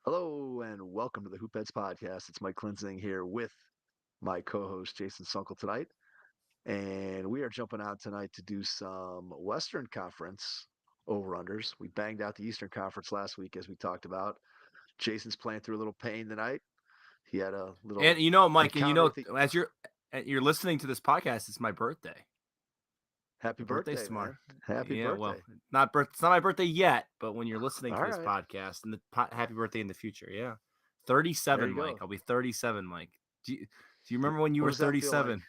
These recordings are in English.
Hello and welcome to the Hoopheads podcast. It's Mike Klinzing here with my co-host Jason Sunkel tonight, and we are jumping out tonight to do some Western Conference over/unders. We banged out the Eastern Conference last week, as we talked about. Jason's playing through a little pain tonight. He had a And little Mike, encounter with the as you're listening to this podcast, it's my birthday. happy My birthday's birthday, tomorrow. man. Happy Yeah, well, birthday. it's not my birthday yet, but when you're listening to All this right, podcast, and happy birthday in the future. Yeah, there 37, you Mike. go. I'll be 37, Mike. Do you Do- remember when you What were does that feel like? 37?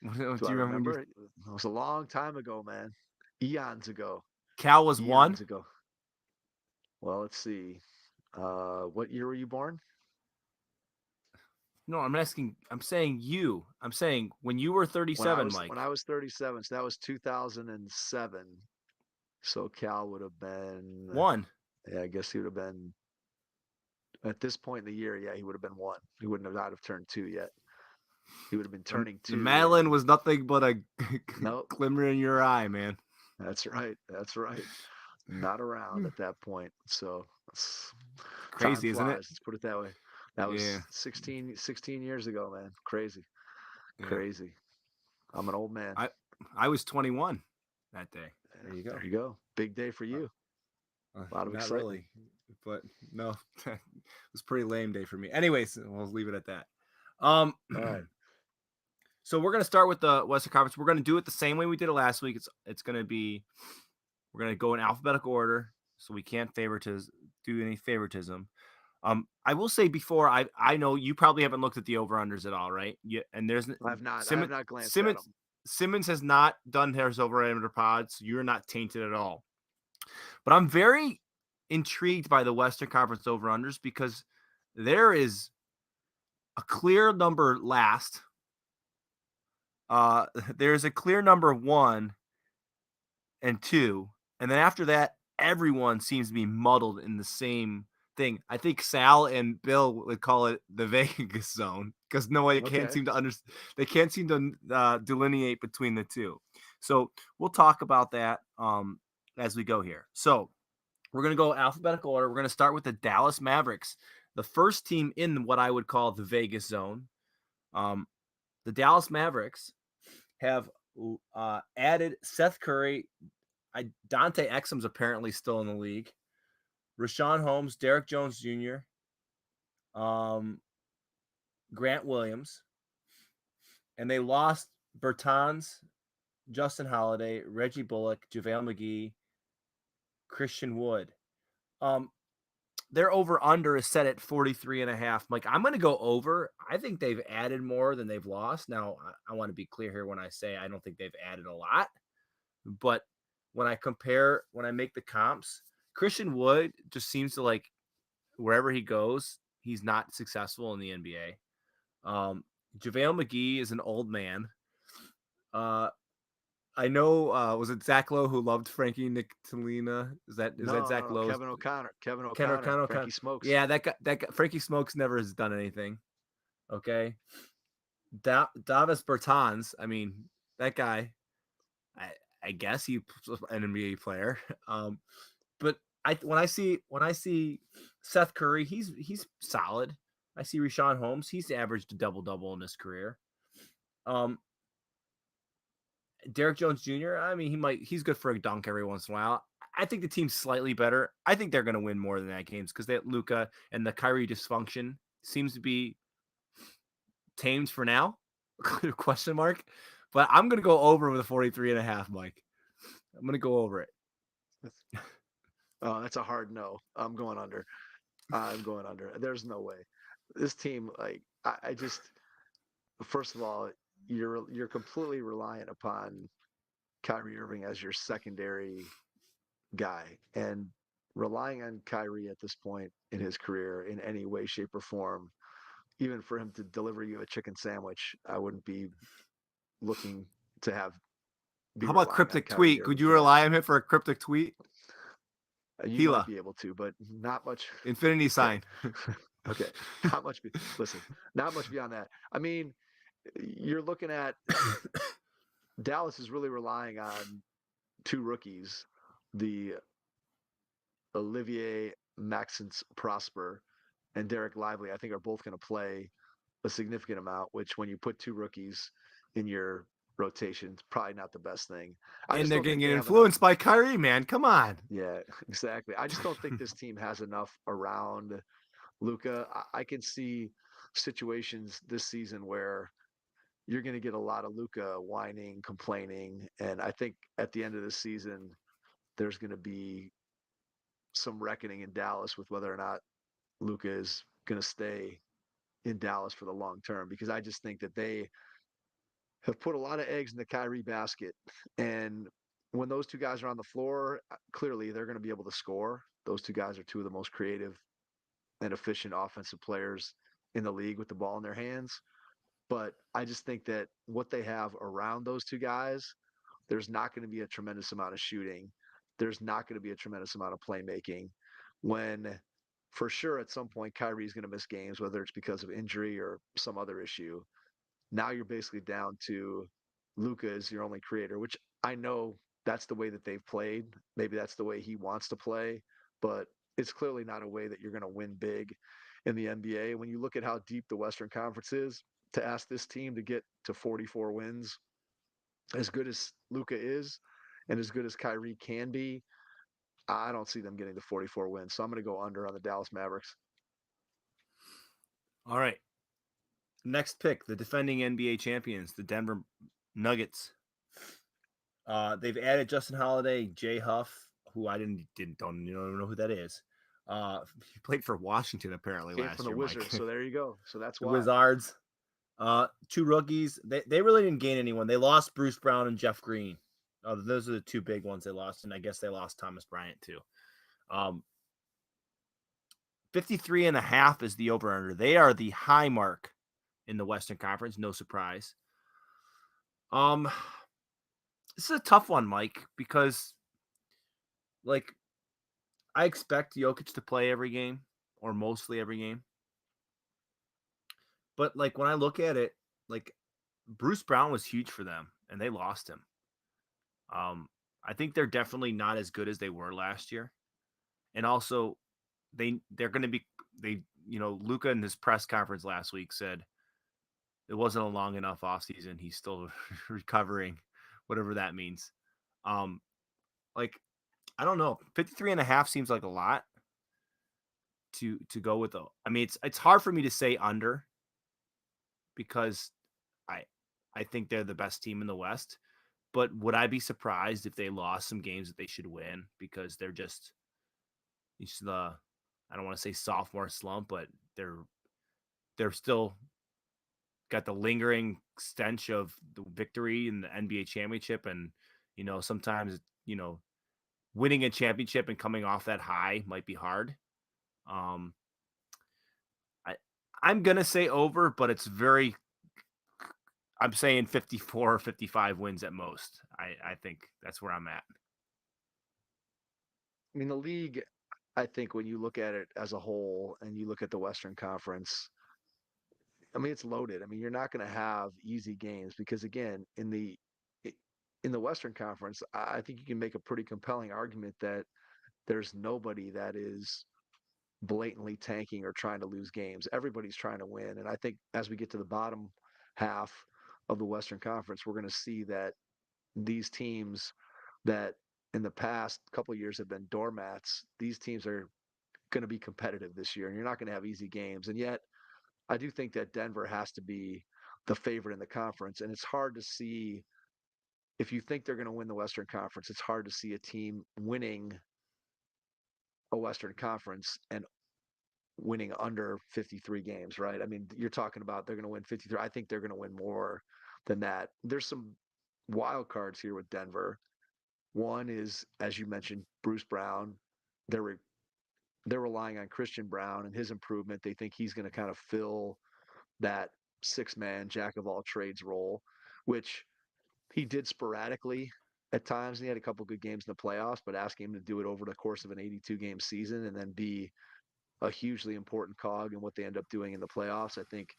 Do Do I you remember when remember it? It was a long time ago, man. Eons ago. Cal was one? Eons ago. Well, let's see. What year were you born? No, I'm asking. I'm saying you. I'm saying when you were When I 37, was when Mike. I was 37, so that was 2007. So Cal would have been, One. yeah, I guess he would have been at this point in the year. Yeah, he would have been one. He wouldn't have not have turned two yet. He would have been turning The two, Madeline and was nothing but a nope, glimmer in your eye, man. that's right, that's right. Not around at that point. So time Crazy, isn't it? flies. Let's put it that way. That Yeah. was 16 years ago, man. Crazy, Yeah. crazy. I'm an old man. I I was 21 that day. Yeah, There you go. there you go. Big day for you. A lot of Not excitement. really, but no, it was a pretty lame day for me. Anyways, we'll leave it at that. Um, All right. so we're gonna start with the Western Conference. We're gonna do it the same way we did it last week. It's gonna be we're gonna go in alphabetical order, so we can't do any favoritism. I will say before I know you probably haven't looked at the over unders at all, right? Yeah, and there's I've not. I have Simmons not glanced at Simmons them. Simmons has not done his over under pods, so you're not tainted at all. But I'm very intrigued by the Western Conference over unders because there is a clear number last. There's a clear number one and two, and then after that, everyone seems to be muddled in the same thing. I think Sal and Bill would call it the Vegas zone because no one can't Okay. seem to understand. They can't seem to delineate between the two. So we'll talk about that as we go here. So we're going to go alphabetical order. We're going to start with the Dallas Mavericks, the first team in what I would call the Vegas zone. Um, the Dallas Mavericks have added Seth Curry. Dante Exum's apparently still in the league. Rashawn Holmes, Derek Jones Jr., um, Grant Williams, and they lost Bertans, Justin Holiday, Reggie Bullock, JaVale McGee, Christian Wood. Um, their over under is set at 43.5. Like, I'm going to go over. I think they've added more than they've lost. Now, I want to be clear here when I say I don't think they've added a lot, but when I make the comps, Christian Wood just seems to like wherever he goes, he's not successful in the NBA. JaVale McGee is an old man. Uh, I know, was it Zach Lowe who loved Frankie Nictolina? Is that No, no, Zach no. Lowe's? Kevin O'Connor. Kevin Ken O'Connor. O'Connor, Frankie Smokes. yeah, that guy, Frankie Smokes never has done anything. Okay, Davis Bertans. I mean, that guy. I I guess he's an NBA player. But when I see Seth Curry, he's solid. I see Rashawn Holmes. He's averaged a double double in his career. Um, Derek Jones Jr. I mean, he's good for a dunk every once in a while. I think the team's slightly better. I think they're going to win more than that games because that Luka and the Kyrie dysfunction seems to be tamed for now. Question mark. But I'm going to go over with a 43.5, Mike. I'm going to go over it. Oh, that's a hard no. I'm going under. I'm going under. There's no way. This team, like, I just, first of all, you're completely reliant upon Kyrie Irving as your secondary guy, and relying on Kyrie at this point in his career in any way, shape, or form, even for him to deliver you a chicken sandwich, I wouldn't be looking to be How about relying on cryptic Kyrie tweet? Irving Could you for that. rely on him for a cryptic tweet? You might Hila, be able to, but not much. infinity Okay, sign. okay, not much. Listen, not much beyond that. I mean, you're looking at Dallas is really relying on two rookies, the Olivier Maxence Prosper and Derek Lively, I think, are both going to play a significant amount, which when you put two rookies in your rotation, it's probably not the best thing. I And just they're don't getting think they have enough. influenced by Kyrie, man. Come on. Yeah, exactly. I just don't think this team has enough around Luca. I can see situations this season where you're going to get a lot of Luca whining, complaining, and I think at the end of the season, there's going to be some reckoning in Dallas with whether or not Luca is going to stay in Dallas for the long term because I just think that they have put a lot of eggs in the Kyrie basket. And when those two guys are on the floor, clearly they're going to be able to score. Those two guys are two of the most creative and efficient offensive players in the league with the ball in their hands. But I just think that what they have around those two guys, there's not going to be a tremendous amount of shooting. There's not going to be a tremendous amount of playmaking. When for sure at some point Kyrie's going to miss games, whether it's because of injury or some other issue. Now you're basically down to Luca is your only creator, which I know that's the way that they've played. Maybe that's the way he wants to play, but it's clearly not a way that you're going to win big in the NBA. When you look at how deep the Western Conference is, to ask this team to get to 44 wins, as good as Luca is and as good as Kyrie can be, I don't see them getting to 44 wins. So I'm going to go under on the Dallas Mavericks. All right. Next pick, the defending NBA champions, the Denver Nuggets. They've added Justin Holiday, Jay Huff, who I don't know who that is. He played for Washington apparently Came last from the year, Wizards, Mike. so there you go. So that's The why. Wizards. Two rookies. They really didn't gain anyone. They lost Bruce Brown and Jeff Green. Those are the two big ones they lost, and I guess they lost Thomas Bryant too. 53.5 is the over-under. They are the high mark in the Western Conference. No surprise. This is a tough one, Mike, because like I expect Jokic to play every game or mostly every game. But like when I look at it, like Bruce Brown was huge for them and they lost him. I think they're definitely not as good as they were last year. And also they're going to be Luka in his press conference last week said it wasn't a long enough offseason. He's still recovering, whatever that means. Like I don't know. 53.5 seems like a lot to go with though. I mean, it's hard for me to say under because I think they're the best team in the West. But would I be surprised if they lost some games that they should win because they're just the I don't want to say sophomore slump, but they're still got the lingering stench of the victory in the NBA championship, and sometimes winning a championship and coming off that high might be hard. I'm gonna say over, but it's very. I'm saying 54 or 55 wins at most. I think that's where I'm at. I mean, the league, I think when you look at it as a whole and you look at the Western Conference, I mean, it's loaded. I mean, you're not going to have easy games because again, in the Western Conference, I think you can make a pretty compelling argument that there's nobody that is blatantly tanking or trying to lose games. Everybody's trying to win, and I think as we get to the bottom half of the Western Conference, we're going to see that these teams that in the past couple of years have been doormats, these teams are going to be competitive this year, and you're not going to have easy games. And yet, I do think that Denver has to be the favorite in the conference, and it's hard to see if you think they're going to win the Western Conference. It's hard to see a team winning a Western Conference and winning under 53 games, right? I mean, you're talking about they're going to win 53. I think they're going to win more than that. There's some wild cards here with Denver. One is, as you mentioned, Bruce Brown. They're they're relying on Christian Brown and his improvement. They think he's going to kind of fill that six-man jack of all trades role, which he did sporadically at times. He had a couple good games in the playoffs, but asking him to do it over the course of an 82 game season and then be a hugely important cog in what they end up doing in the playoffs, I think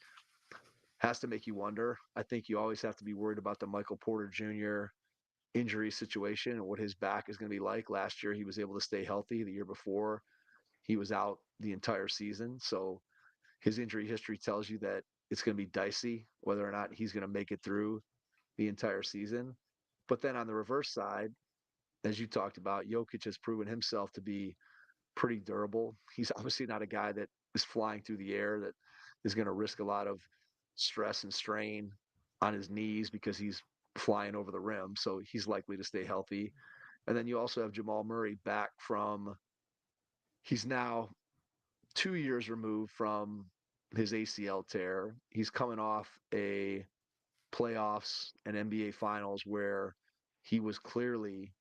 has to make you wonder. I think you always have to be worried about the Michael Porter Jr. injury situation and what his back is going to be like. Last year, he was able to stay healthy. The year before, he was out the entire season. So his injury history tells you that it's going to be dicey whether or not he's going to make it through the entire season. But then on the reverse side, as you talked about, Jokic has proven himself to be pretty durable. He's obviously not a guy that is flying through the air that is going to risk a lot of stress and strain on his knees because he's flying over the rim. So he's likely to stay healthy. And then you also have Jamal Murray back from, he's now 2 years removed from his ACL tear. He's coming off a playoffs and NBA finals where he was clearly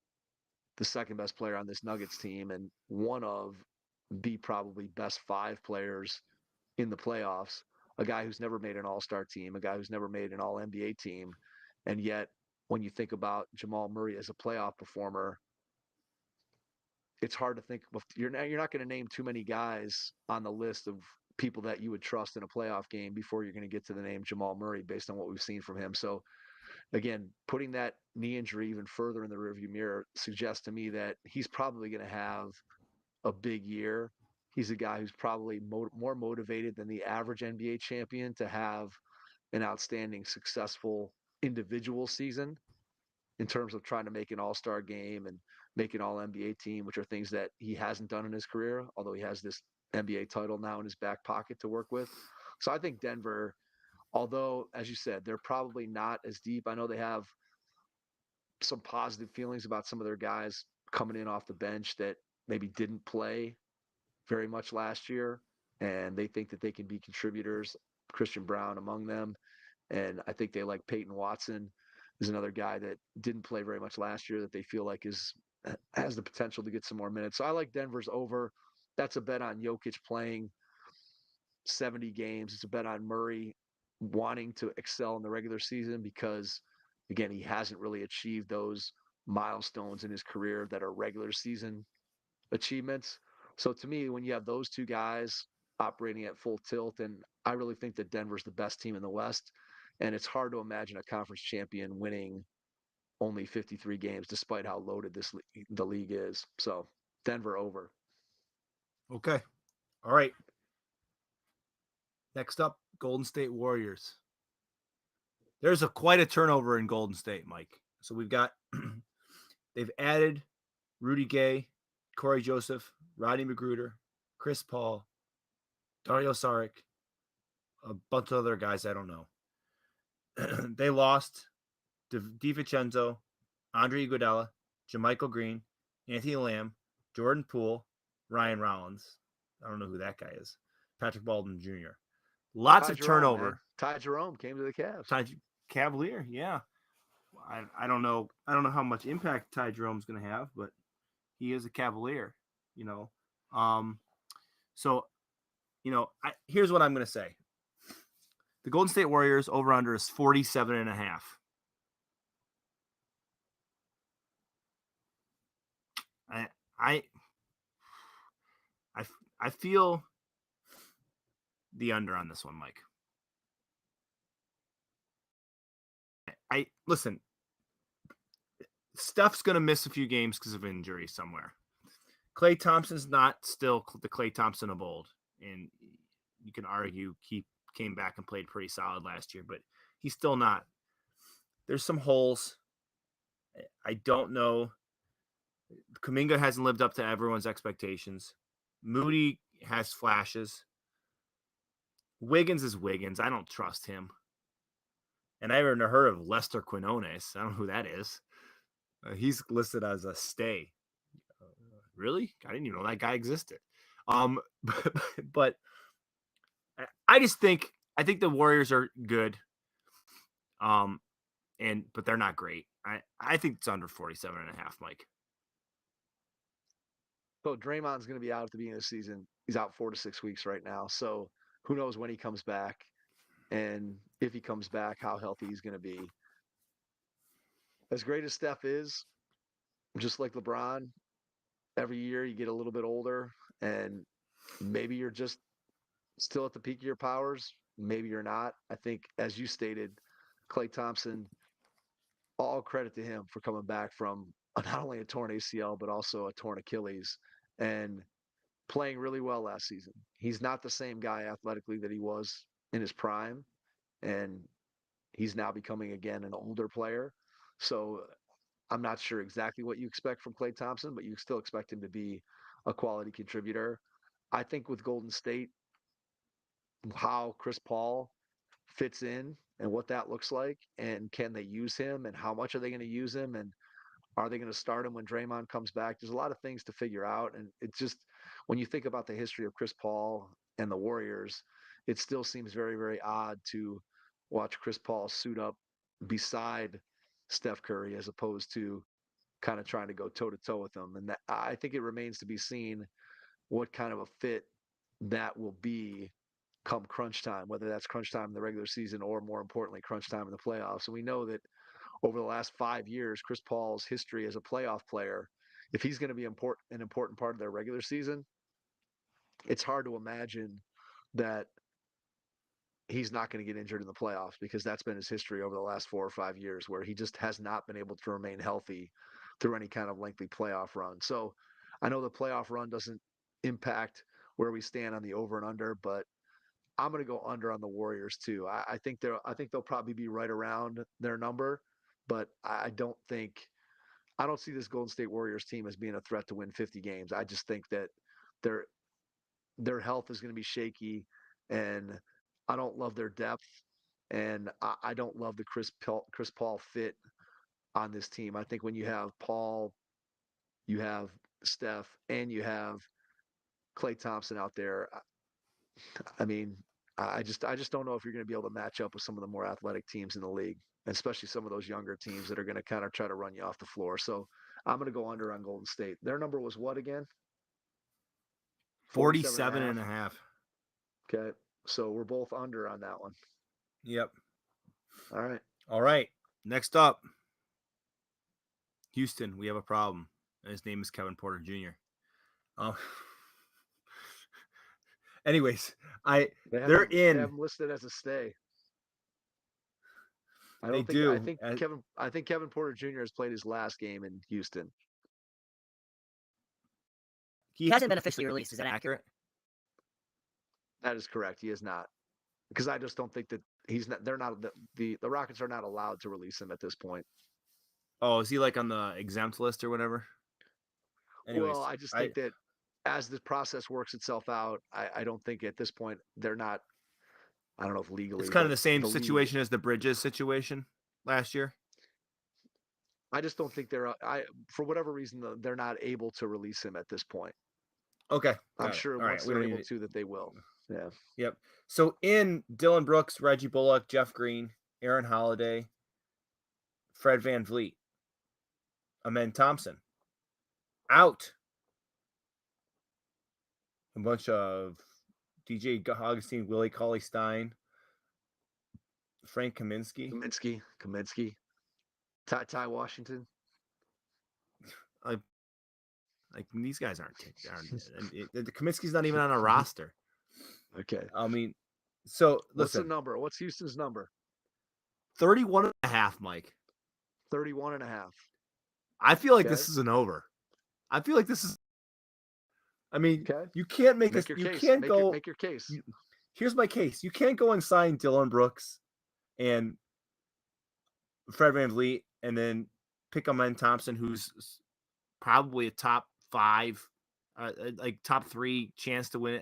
the second best player on this Nuggets team and one of the probably best five players in the playoffs. A guy who's never made an all-star team, a guy who's never made an all NBA team. And yet, when you think about Jamal Murray as a playoff performer, it's hard to think of, you're not going to name too many guys on the list of people that you would trust in a playoff game before you're going to get to the name Jamal Murray based on what we've seen from him. So again, putting that knee injury even further in the rearview mirror suggests to me that he's probably going to have a big year. He's a guy who's probably more motivated than the average NBA champion to have an outstanding, successful individual season in terms of trying to make an all-star game and make an all NBA team, which are things that he hasn't done in his career, although he has this NBA title now in his back pocket to work with. So I think Denver, although, as you said, they're probably not as deep. I know they have some positive feelings about some of their guys coming in off the bench that maybe didn't play very much last year, and they think that they can be contributors, Christian Brown among them. And I think they like Peyton Watson is another guy that didn't play very much last year that they feel like has the potential to get some more minutes. So I like Denver's over. That's a bet on Jokic playing 70 games. It's a bet on Murray wanting to excel in the regular season because, again, he hasn't really achieved those milestones in his career that are regular season achievements. So to me, when you have those two guys operating at full tilt, and I really think that Denver's the best team in the West, and it's hard to imagine a conference champion winning only 53 games, despite how loaded the league is. So Denver over. Okay. All right. Next up, Golden State Warriors. There's quite a turnover in Golden State, Mike. So we've got they've added Rudy Gay, Corey Joseph, Rodney McGruder, Chris Paul, Dario Saric, a bunch of other guys I don't know. They lost DiVincenzo, Andre Iguodala, JaMychal Green, Anthony Lamb, Jordan Poole, Ryan Rollins. I don't know who that guy is. Patrick Baldwin Jr. Lots of turnover. Man. Ty Jerome came to the Cavs. Ty Cavalier, yeah. I don't know. I don't know how much impact Ty Jerome's going to have, but he is a Cavalier, you know. So, you know, here's what I'm going to say. The Golden State Warriors over under is 47.5. I feel the under on this one, Mike. I listen. Steph's gonna miss a few games because of injury somewhere. Klay Thompson's not still the Klay Thompson of old, and you can argue he came back and played pretty solid last year, but he's still not. There's some holes. I don't know. Kuminga hasn't lived up to everyone's expectations. Moody has flashes. Wiggins is Wiggins. I don't trust him. And I haven't heard of Lester Quinones. I don't know who that is. He's listed as a stay. Really? I didn't even know that guy existed. But I think the Warriors are good. But they're not great. I think it's under 47.5, Mike. So Draymond's going to be out at the beginning of the season. He's out 4 to 6 weeks right now. So who knows when he comes back, and if he comes back, how healthy he's going to be. As great as Steph is, just like LeBron, every year you get a little bit older, and maybe you're just still at the peak of your powers. Maybe you're not. I think, as you stated, Klay Thompson, all credit to him for coming back from not only a torn ACL, but also a torn Achilles. And playing really well last season. He's not the same guy athletically that he was in his prime, and he's now becoming again an older player. So I'm not sure exactly what you expect from Klay Thompson, but you still expect him to be a quality contributor. I think with Golden State, how Chris Paul fits in and what that looks like, and can they use him, and how much are they going to use him, and are they going to start him when Draymond comes back? There's a lot of things to figure out, and it just when you think about the history of Chris Paul and the Warriors, it still seems very, very odd to watch Chris Paul suit up beside Steph Curry as opposed to kind of trying to go toe to toe with them. And that, I think it remains to be seen what kind of a fit that will be come crunch time, whether that's crunch time in the regular season or more importantly, crunch time in the playoffs. And we know that over the last 5 years, Chris Paul's history as a playoff player, if he's going to be an important part of their regular season, it's hard to imagine that he's not going to get injured in the playoffs because that's been his history over the last 4 or 5 years where he just has not been able to remain healthy through any kind of lengthy playoff run. So I know the playoff run doesn't impact where we stand on the over and under, but I'm going to go under on the Warriors too. I think they'll probably be right around their number, but I don't see this Golden State Warriors team as being a threat to win 50 games. I just think that their their health is going to be shaky, and I don't love their depth, and I don't love the Chris Paul fit on this team. I think when you have Paul, you have Steph, and you have Klay Thompson out there. I mean, I just don't know if you're going to be able to match up with some of the more athletic teams in the league, especially some of those younger teams that are going to kind of try to run you off the floor. So I'm going to go under on Golden State. Their number was what again? 47 and a half. Okay. So we're both under on that one. Yep. All right. All right. Next up, Houston. We have a problem. And his name is Kevin Porter Jr. Anyways, They they're have in. them listed as a stay. They do. I think Kevin Porter Jr. has played his last game in Houston. He hasn't been officially released. Is that accurate? That is correct. He is not. Because I just don't think that he's not. They're not. The Rockets are not allowed to release him at this point. Oh, is he like on the exempt list or whatever? Anyways, well, I just think that as the process works itself out, I don't think at this point they're not. I don't know if legally. It's kind of the same situation as the Bridges situation last year. I just don't think for whatever reason, they're not able to release him at this point. Okay. I'm sure once they're able to, that they will. Yeah. Yep. So in Dillon Brooks, Reggie Bullock, Jeff Green, Aaron Holiday, Fred VanVleet, Amen Thompson, out. A bunch of DJ Augustine, Willie Cauley-Stein, Frank Kaminsky, Ty Washington. Like these guys aren't the Kaminsky's not even on a roster. Okay. I mean, so listen. What's the number? What's Houston's number? 31 and a half, Mike. 31 and a half. I feel like this is an over. I feel like this is. I mean, you can't make this. You can't go. Make your case. Here's my case. You can't go and sign Dillon Brooks and Fred VanVleet and then pick Amen Thompson, who's probably a top 5, like top 3 chance to win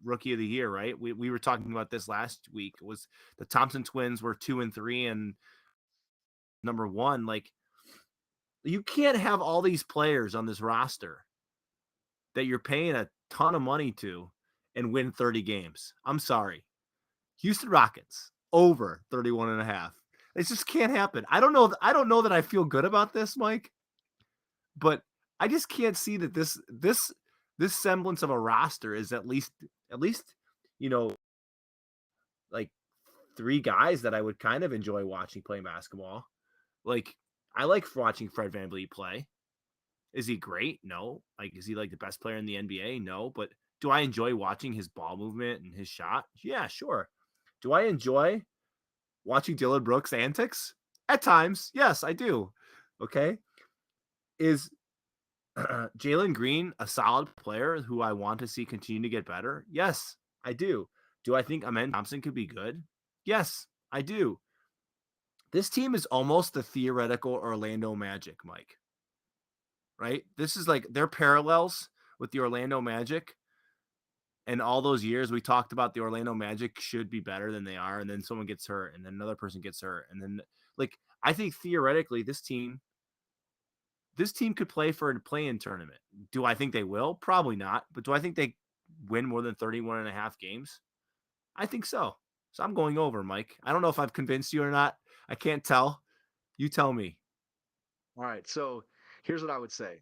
Rookie of the Year, right? We were talking about this last week. It was the Thompson twins were 2 and 3 and number 1. Like, you can't have all these players on this roster that you're paying a ton of money to and win 30 games. I'm sorry. Houston Rockets over 31 and a half. It just can't happen. I don't know that I feel good about this, Mike, but I just can't see that this semblance of a roster is at least, like 3 guys that I would kind of enjoy watching playing basketball. Like, I like watching Fred VanVleet play. Is he great? No. Like, is he like the best player in the NBA? No. But do I enjoy watching his ball movement and his shot? Yeah, sure. Do I enjoy watching Dillon Brooks' antics? At times, yes, I do. Okay. Jalen Green, a solid player who I want to see continue to get better. Yes, I do. Do I think Amen Thompson could be good? Yes, I do. This team is almost the theoretical Orlando Magic, Mike. Right? This is like their parallels with the Orlando Magic. And all those years we talked about the Orlando Magic should be better than they are, and then someone gets hurt, and then another person gets hurt, and then like I think theoretically this team could play for a play-in tournament. Do I think they will? Probably not. But do I think they win more than 31 and a half games? I think so. So I'm going over, Mike. I don't know if I've convinced you or not. I can't tell. You tell me. All right. So here's what I would say.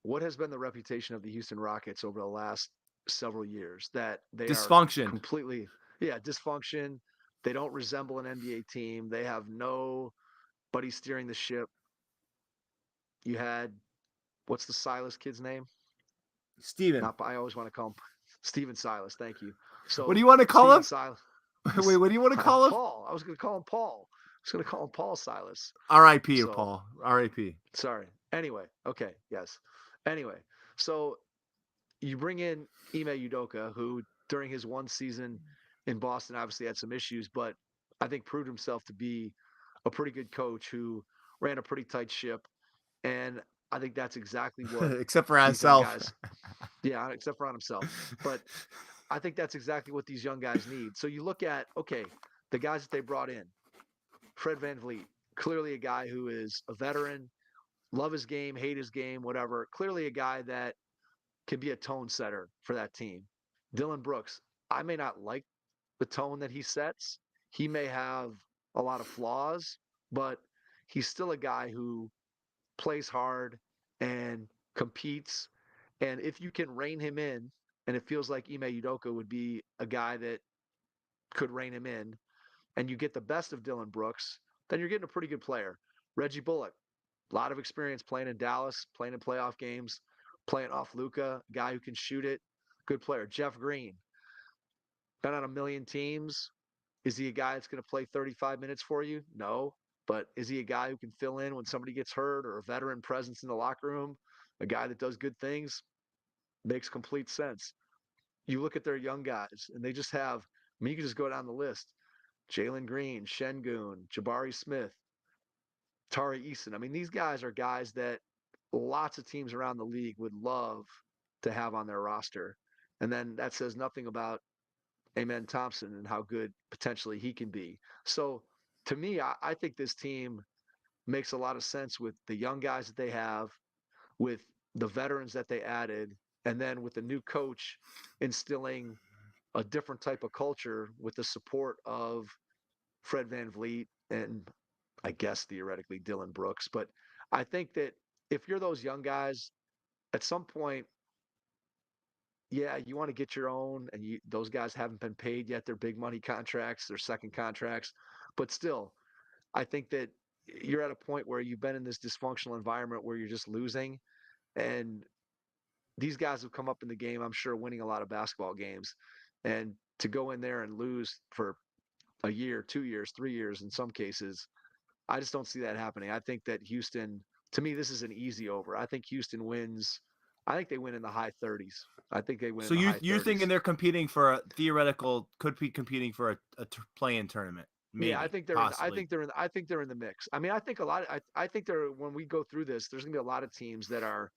What has been the reputation of the Houston Rockets over the last several years? That they are Dysfunction. completely, dysfunction. They don't resemble an NBA team. They have nobody steering the ship. You had, what's the Silas kid's name? Steven. Not, I always want to call him Steven Silas. Thank you. So what do you want to call Steven him? Silas. Wait, what do you want to call him? Paul. I was going to call him Paul. I was going to call him Paul Silas. R.I.P. Paul. R.I.P. Sorry. Anyway. Okay. Yes. Anyway. So you bring in Ime Udoka, who during his one season in Boston obviously had some issues, but I think proved himself to be a pretty good coach who ran a pretty tight ship. And I think that's exactly what except for these young himself. guys, except for on himself. But I think that's exactly what these young guys need. So you look at, okay, the guys that they brought in, Fred VanVleet, clearly a guy who is a veteran, love his game, hate his game, whatever. Clearly a guy that can be a tone setter for that team. Dylan Brooks, I may not like the tone that he sets. He may have a lot of flaws, but he's still a guy who plays hard and competes. And if you can rein him in, and it feels like Ime Udoka would be a guy that could rein him in, and you get the best of Dylan Brooks, then you're getting a pretty good player. Reggie Bullock, a lot of experience playing in Dallas, playing in playoff games, playing off Luka, guy who can shoot it, good player. Jeff Green, been on a million teams. Is he a guy that's going to play 35 minutes for you? No. But is he a guy who can fill in when somebody gets hurt, or a veteran presence in the locker room? A guy that does good things? Makes complete sense. You look at their young guys, and they just have, I mean, you can just go down the list. Jalen Green, Şengün, Jabari Smith, Tari Eason. I mean, these guys are guys that lots of teams around the league would love to have on their roster. And then that says nothing about Amen Thompson and how good potentially he can be. So to me, I think this team makes a lot of sense with the young guys that they have, with the veterans that they added, and then with the new coach instilling a different type of culture with the support of Fred VanVleet and I guess theoretically Dylan Brooks. But I think that if you're those young guys, at some point, yeah, you want to get your own, and those guys haven't been paid yet. They're big money contracts, they're second contracts, but still, I think that you're at a point where you've been in this dysfunctional environment where you're just losing, and these guys have come up in the game, I'm sure, winning a lot of basketball games, and to go in there and lose for a year, 2 years, 3 years in some cases, I just don't see that happening. I think that Houston, to me, this is an easy over. I think Houston wins. I think they win in the high 30s. I think they win So in the high you're 30s. thinking they're competing for a theoretical, could be competing for a play-in tournament? Maybe, Yeah, I think they're. possibly. I think they're in the mix. I mean, I think a lot. I think they're. When we go through this, there's gonna be a lot of teams that are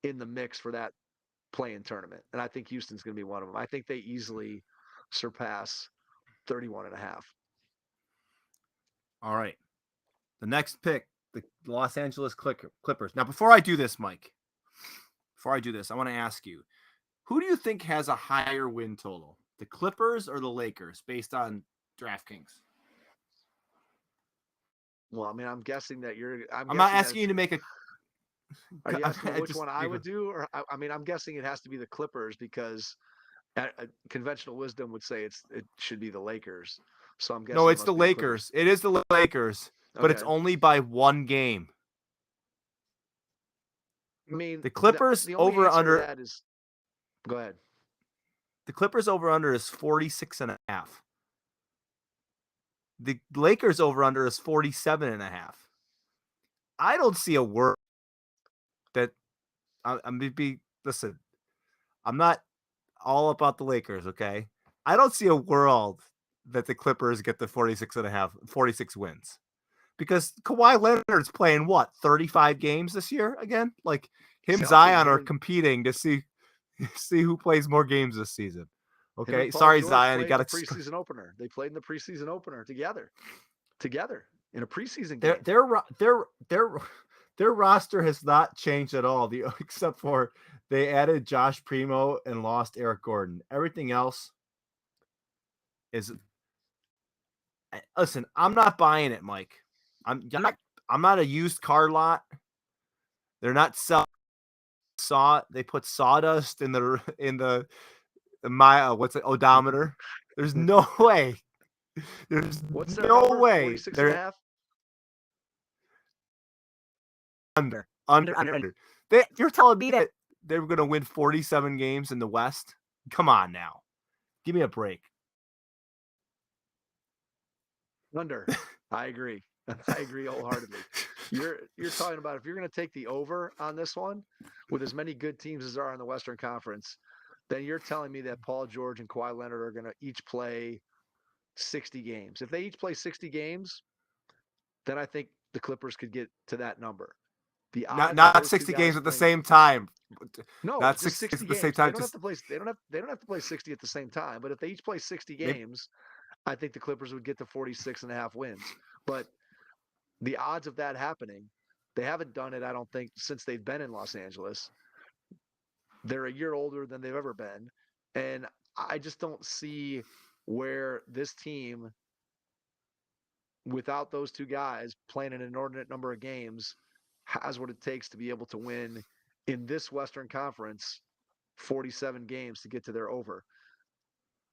in the mix for that play-in tournament, and I think Houston's gonna be one of them. I think they easily surpass 31 and a half. All right. The next pick, the Los Angeles Clippers. Now, before I do this, Mike, I want to ask you, who do you think has a higher win total, the Clippers or the Lakers, based on DraftKings? Well, I mean, I'm guessing that you're. I'm not asking you to make a. Are you asking which one I would do, or I mean, I'm guessing it has to be the Clippers because conventional wisdom would say it should be the Lakers. So I'm guessing. No, it's the Lakers. It is the Lakers, but it's only by one game. I mean, the Clippers the over under. That is, go ahead. The Clippers over under is 46.5. The Lakers over under is 47.5. I don't see a world that I'm gonna be listen. I'm not all about the Lakers, okay? I don't see a world that the Clippers get the 46 wins. Because Kawhi Leonard's playing what, 35 games this year again? Like He's him healthy. Zion Him are and competing to see who plays more games this season. him and Okay? Paul Sorry George Zion, you played in got the to preseason opener. They played in the preseason opener together in a preseason their game. their roster has not changed at all, except for they added Josh Primo and lost Eric Gordon. Everything else is listen, I'm not buying it, Mike. I'm not a used car lot. They're not selling they put sawdust in the what's it, odometer. There's no way. There's What's their no number? way 46 and a they're half? under. You're telling me that they were going to win 47 games in the West? Come on now. Give me a break. Under. I agree. I agree wholeheartedly. You're talking about if you're going to take the over on this one with as many good teams as there are in the Western Conference, then you're telling me that Paul George and Kawhi Leonard are going to each play 60 games. If they each play 60 games, then I think the Clippers could get to that number. The odds of Not those two 60 games guys at the playing same time. no, Not just 60 60 at the same games. They time. don't have Just to play. They don't have to play 60 at the same time. But if they each play 60 maybe, games, I think the Clippers would get to 46 and a half wins. But the odds of that happening, they haven't done it, I don't think, since they've been in Los Angeles. They're a year older than they've ever been. And I just don't see where this team, without those two guys playing an inordinate number of games, has what it takes to be able to win in this Western Conference 47 games to get to their over.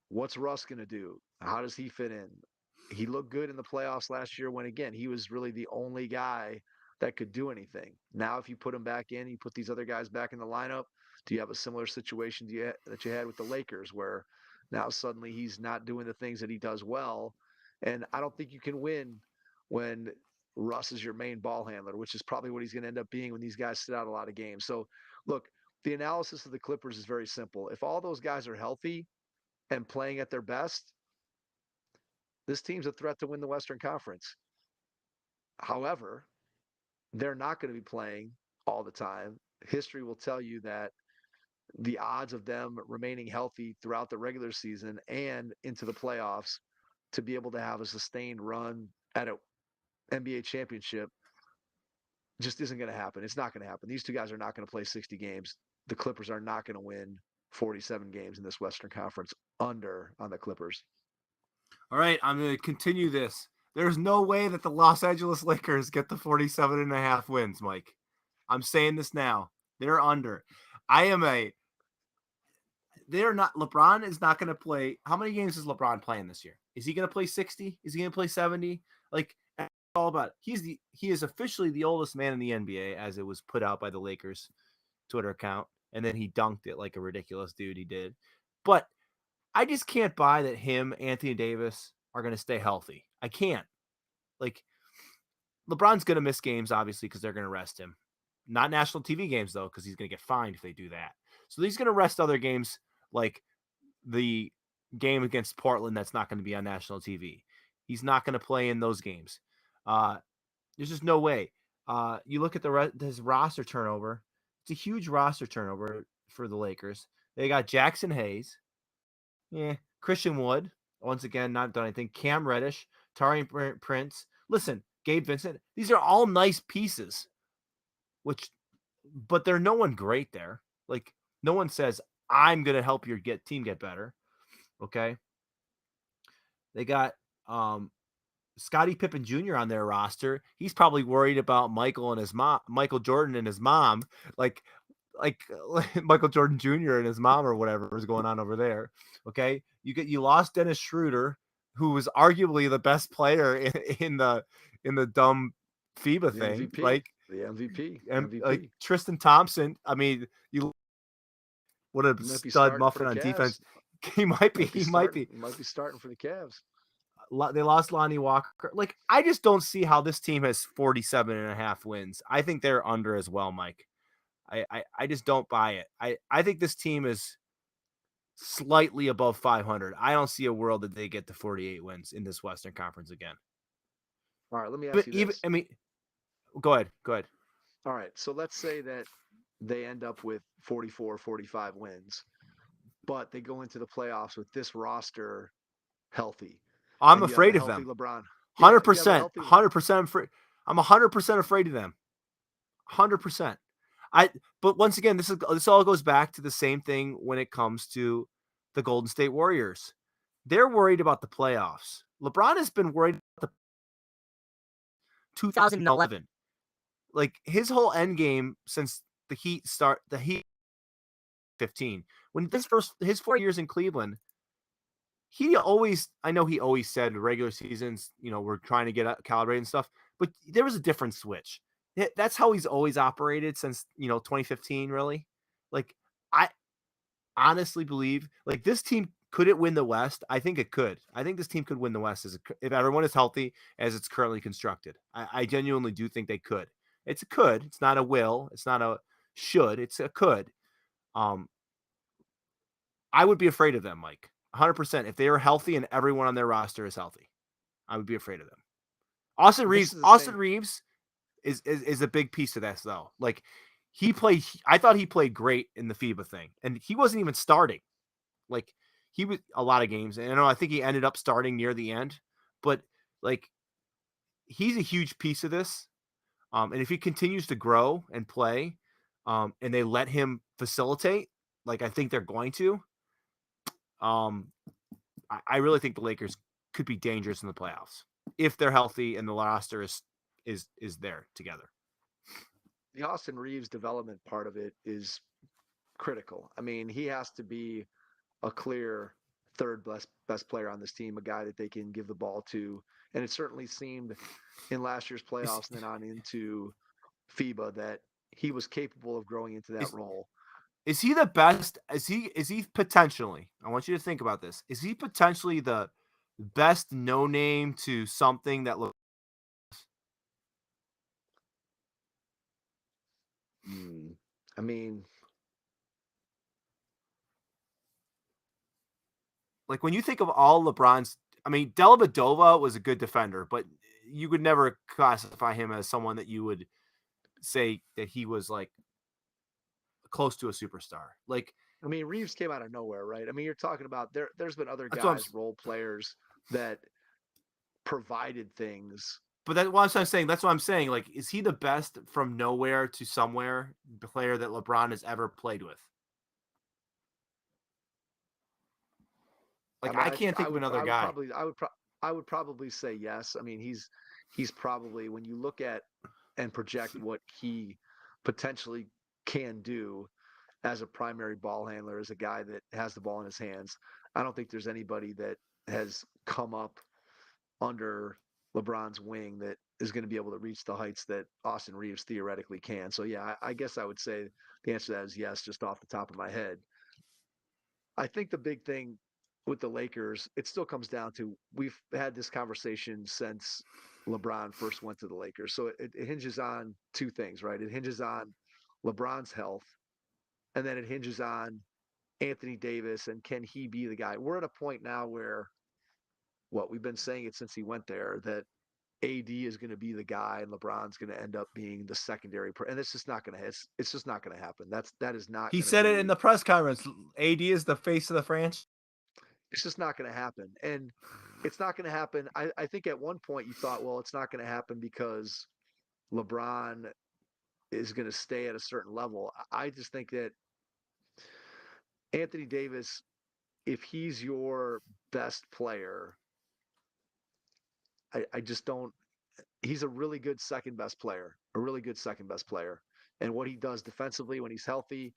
What's Russ going to do? How does he fit in? He looked good in the playoffs last year when, again, he was really the only guy that could do anything. Now, if you put him back in, you put these other guys back in the lineup, do you have a similar situation that you had with the Lakers where now suddenly he's not doing the things that he does well? And I don't think you can win when Russ is your main ball handler, which is probably what he's going to end up being when these guys sit out a lot of games. So, look, the analysis of the Clippers is very simple. If all those guys are healthy and playing at their best, this team's a threat to win the Western Conference. However, they're not going to be playing all the time. History will tell you that the odds of them remaining healthy throughout the regular season and into the playoffs to be able to have a sustained run at an NBA championship just isn't going to happen. It's not going to happen. These two guys are not going to play 60 games. The Clippers are not going to win 47 games in this Western Conference. Under on the Clippers. all right, I'm going to continue this. There's no way that the Los Angeles Lakers get the 47 and a half wins, Mike. I'm saying this now. They're under. They're not. LeBron is not going to play. How many games is LeBron playing this year? Is he going to play 60? Is he going to play 70? Like, it's all about it. He is officially the oldest man in the NBA, as it was put out by the Lakers Twitter account, and then he dunked it like a ridiculous dude he did. But I just can't buy that him, Anthony Davis, are going to stay healthy. I can't. Like, LeBron's going to miss games, obviously, because they're going to rest him. Not national TV games, though, because he's going to get fined if they do that. So he's going to rest other games, like the game against Portland that's not going to be on national TV. He's not going to play in those games. There's just no way. You look at his roster turnover. It's a huge roster turnover for the Lakers. They got Jackson Hayes. Yeah. Christian Wood. Once again, not done anything. Cam Reddish. Taurean Prince. Listen, Gabe Vincent. These are all nice pieces. But they're no one great there. Like, no one says, I'm going to help your team get better. Okay. They got Scottie Pippen Jr. on their roster. He's probably worried about Michael Jordan and his mom, like Michael Jordan Jr. and his mom or whatever is going on over there. Okay. You lost Dennis Schroeder, who was arguably the best player in the dumb FIBA The thing, MVP, right? the MVP, And MVP. like Tristan Thompson. I mean, what a He might be stud starting for muffin the on Cavs. defense. He might be. He might be. Might be starting for the Cavs. They lost Lonnie Walker. Like, I just don't see how this team has 47 and a half wins. I think they're under as well, Mike. I just don't buy it. I think this team is slightly above 500. I don't see a world that they get to 48 wins in this Western Conference again. All right, let me ask But you even this. I mean, go ahead, go ahead. All right, so let's say that they end up with 44, 45 wins, but they go into the playoffs with this roster healthy, I'm and you have a afraid of healthy them. LeBron. Yeah, you have a 100%, healthy. 100% afraid. I'm 100% afraid of them. 100%. I but once again, this all goes back to the same thing when it comes to the Golden State Warriors. They're worried about the playoffs. LeBron has been worried about the 2011. Like his whole end game since the Heat 15. When his 4 years in Cleveland, I know he always said regular seasons, we're trying to get calibrated and stuff, but there was a different switch. That's how he's always operated since, 2015, really. Like, I honestly believe, like, this team could it win the West? I think it could. I think this team could win the West if everyone is healthy as it's currently constructed. I genuinely do think they could. It's a could. It's not a will. It's not a should. It's a could. Um, I would be afraid of them, Mike. 100%. If they are healthy and everyone on their roster is healthy, I would be afraid of them. Austin This Reeves. is the Austin same. Reeves is a big piece of this though. Like he played. I thought he played great in the FIBA thing, and he wasn't even starting. Like he was a lot of games, and I think he ended up starting near the end. But like he's a huge piece of this. And if he continues to grow and play, and they let him facilitate, like I think they're going to, um, I really think the Lakers could be dangerous in the playoffs if they're healthy and the roster is there together. The Austin Reeves development part of it is critical. I mean, he has to be a clear third best player on this team, a guy that they can give the ball to. And it certainly seemed in last year's Is playoffs and then on into FIBA that he was capable of growing into that is role. is he the best? Is he potentially? I want you to think about this. Is he potentially the best no name to something that looks Hmm. I mean, like when you think of all LeBron's? I mean, Dellavedova was a good defender, but you would never classify him as someone that you would say that he was like close to a superstar. Like Reeves came out of nowhere, right? I mean, you're talking about there's been other that's what guys, role players that provided things. But that's what I'm saying. That's what I'm saying. Like, is he the best from nowhere to somewhere player that LeBron has ever played with? I Like, mean, I can't think of another I would guy. probably I would probably say yes. I mean, he's probably when you look at and project what he potentially can do as a primary ball handler, as a guy that has the ball in his hands. I don't think there's anybody that has come up under LeBron's wing that is going to be able to reach the heights that Austin Reeves theoretically can. So yeah, I guess I would say the answer to that is yes, just off the top of my head. I think the big thing with the Lakers, it still comes down to we've had this conversation since LeBron first went to the Lakers. So it hinges on two things, right? It hinges on LeBron's health, and then it hinges on Anthony Davis and can he be the guy? We're at a point now where what we've been saying it since he went there that AD is going to be the guy and LeBron's going to end up being the secondary, and it's just not going to. It's just not going to happen. That is not He going to said it in be. the press conference. AD is the face of the franchise. It's just not going to happen, and it's not going to happen. I think at one point you thought, well, it's not going to happen because LeBron is going to stay at a certain level. I just think that Anthony Davis, if he's your best player, I just don't. He's a really good second best player, a really good second best player. And what he does defensively when he's healthy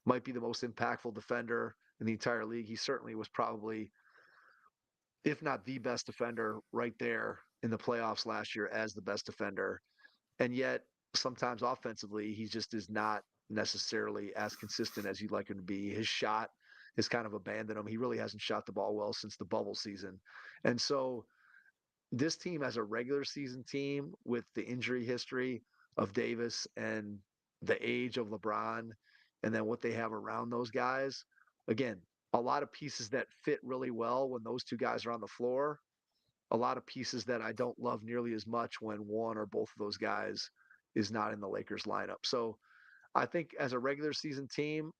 might be the most impactful defender in the entire league. He certainly was probably, if not the best defender, right there in the playoffs last year as the best defender. And yet, sometimes offensively, he just is not necessarily as consistent as you'd like him to be. His shot has kind of abandoned him. He really hasn't shot the ball well since the bubble season. And so this team as a regular season team with the injury history of Davis and the age of LeBron and then what they have around those guys. Again, a lot of pieces that fit really well when those two guys are on the floor. A lot of pieces that I don't love nearly as much when one or both of those guys is not in the Lakers lineup. So I think as a regular season team,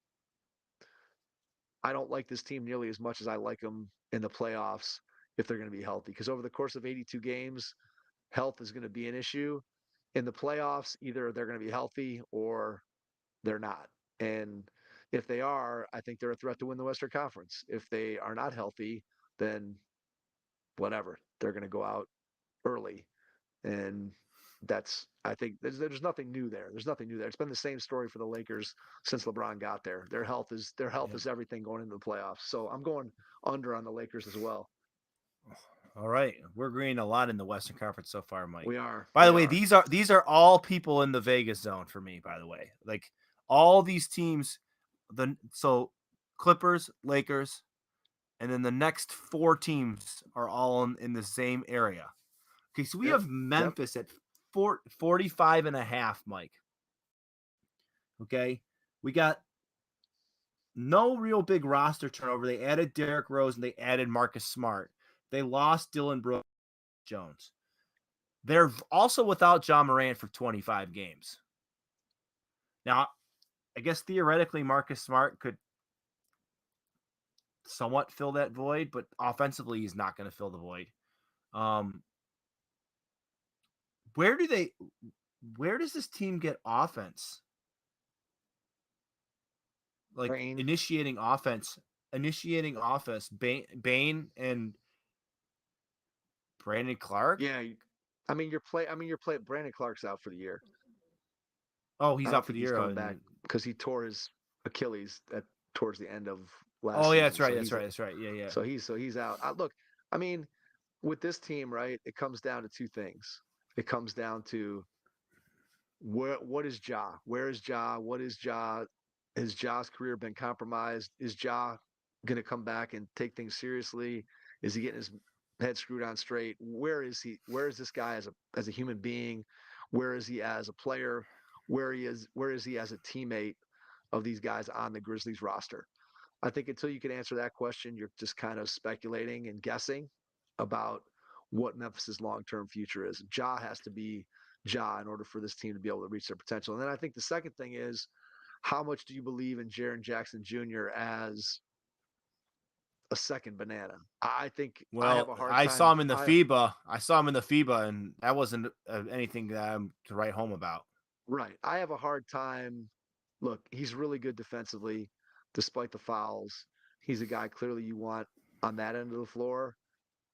I don't like this team nearly as much as I like them in the playoffs if they're going to be healthy. Because over the course of 82 games, health is going to be an issue. In the playoffs, either they're going to be healthy or they're not. And if they are, I think they're a threat to win the Western Conference. If they are not healthy, then whatever, they're going to go out early. And that's, I think there's nothing new there. There's nothing new there. It's been the same story for the Lakers since LeBron got there. Their health is everything going into the playoffs. So I'm going under on the Lakers as well. All right, we're agreeing a lot in the Western Conference so far, Mike. We are. By the We way, are. these are all people in the Vegas zone for me. By the way, like all these teams, so Clippers, Lakers, and then the next 4 teams are all in the same area. Okay, so we Yep. have Memphis at 45.5, Mike. Okay, we got no real big roster turnover. They added Derrick Rose and they added Marcus Smart. They lost Dylan Brooks Jones. They're also without John Morant for 25 games. Now, I guess theoretically Marcus Smart could somewhat fill that void, but offensively he's not going to fill the void. Where does this team get offense? Like Brain. initiating offense, Bane and Brandon Clark. Yeah. Brandon Clark's out for the year. Oh, he's I don't out for think the he's year. coming back because he tore his Achilles towards the end of last Oh, yeah, season. that's right. That's right. Yeah, yeah. So he's out. Look, I mean, with this team, right? It comes down to two things. It comes down to what is Ja? Where is Ja? What is Ja? Has Ja's career been compromised? Is Ja going to come back and take things seriously? Is he getting his head screwed on straight? Where is he? Where is this guy as a human being? Where is he as a player? Where is he as a teammate of these guys on the Grizzlies roster? I think until you can answer that question, you're just kind of speculating and guessing about what Memphis's long-term future is. Ja has to be Ja in order for this team to be able to reach their potential. And then I think the second thing is, how much do you believe in Jaren Jackson Jr. as a second banana? I think I have Well, a hard I saw time. him in the FIBA. And that wasn't anything that I'm to write home about. Right. I have a hard time. Look, he's really good defensively, despite the fouls. He's a guy clearly you want on that end of the floor.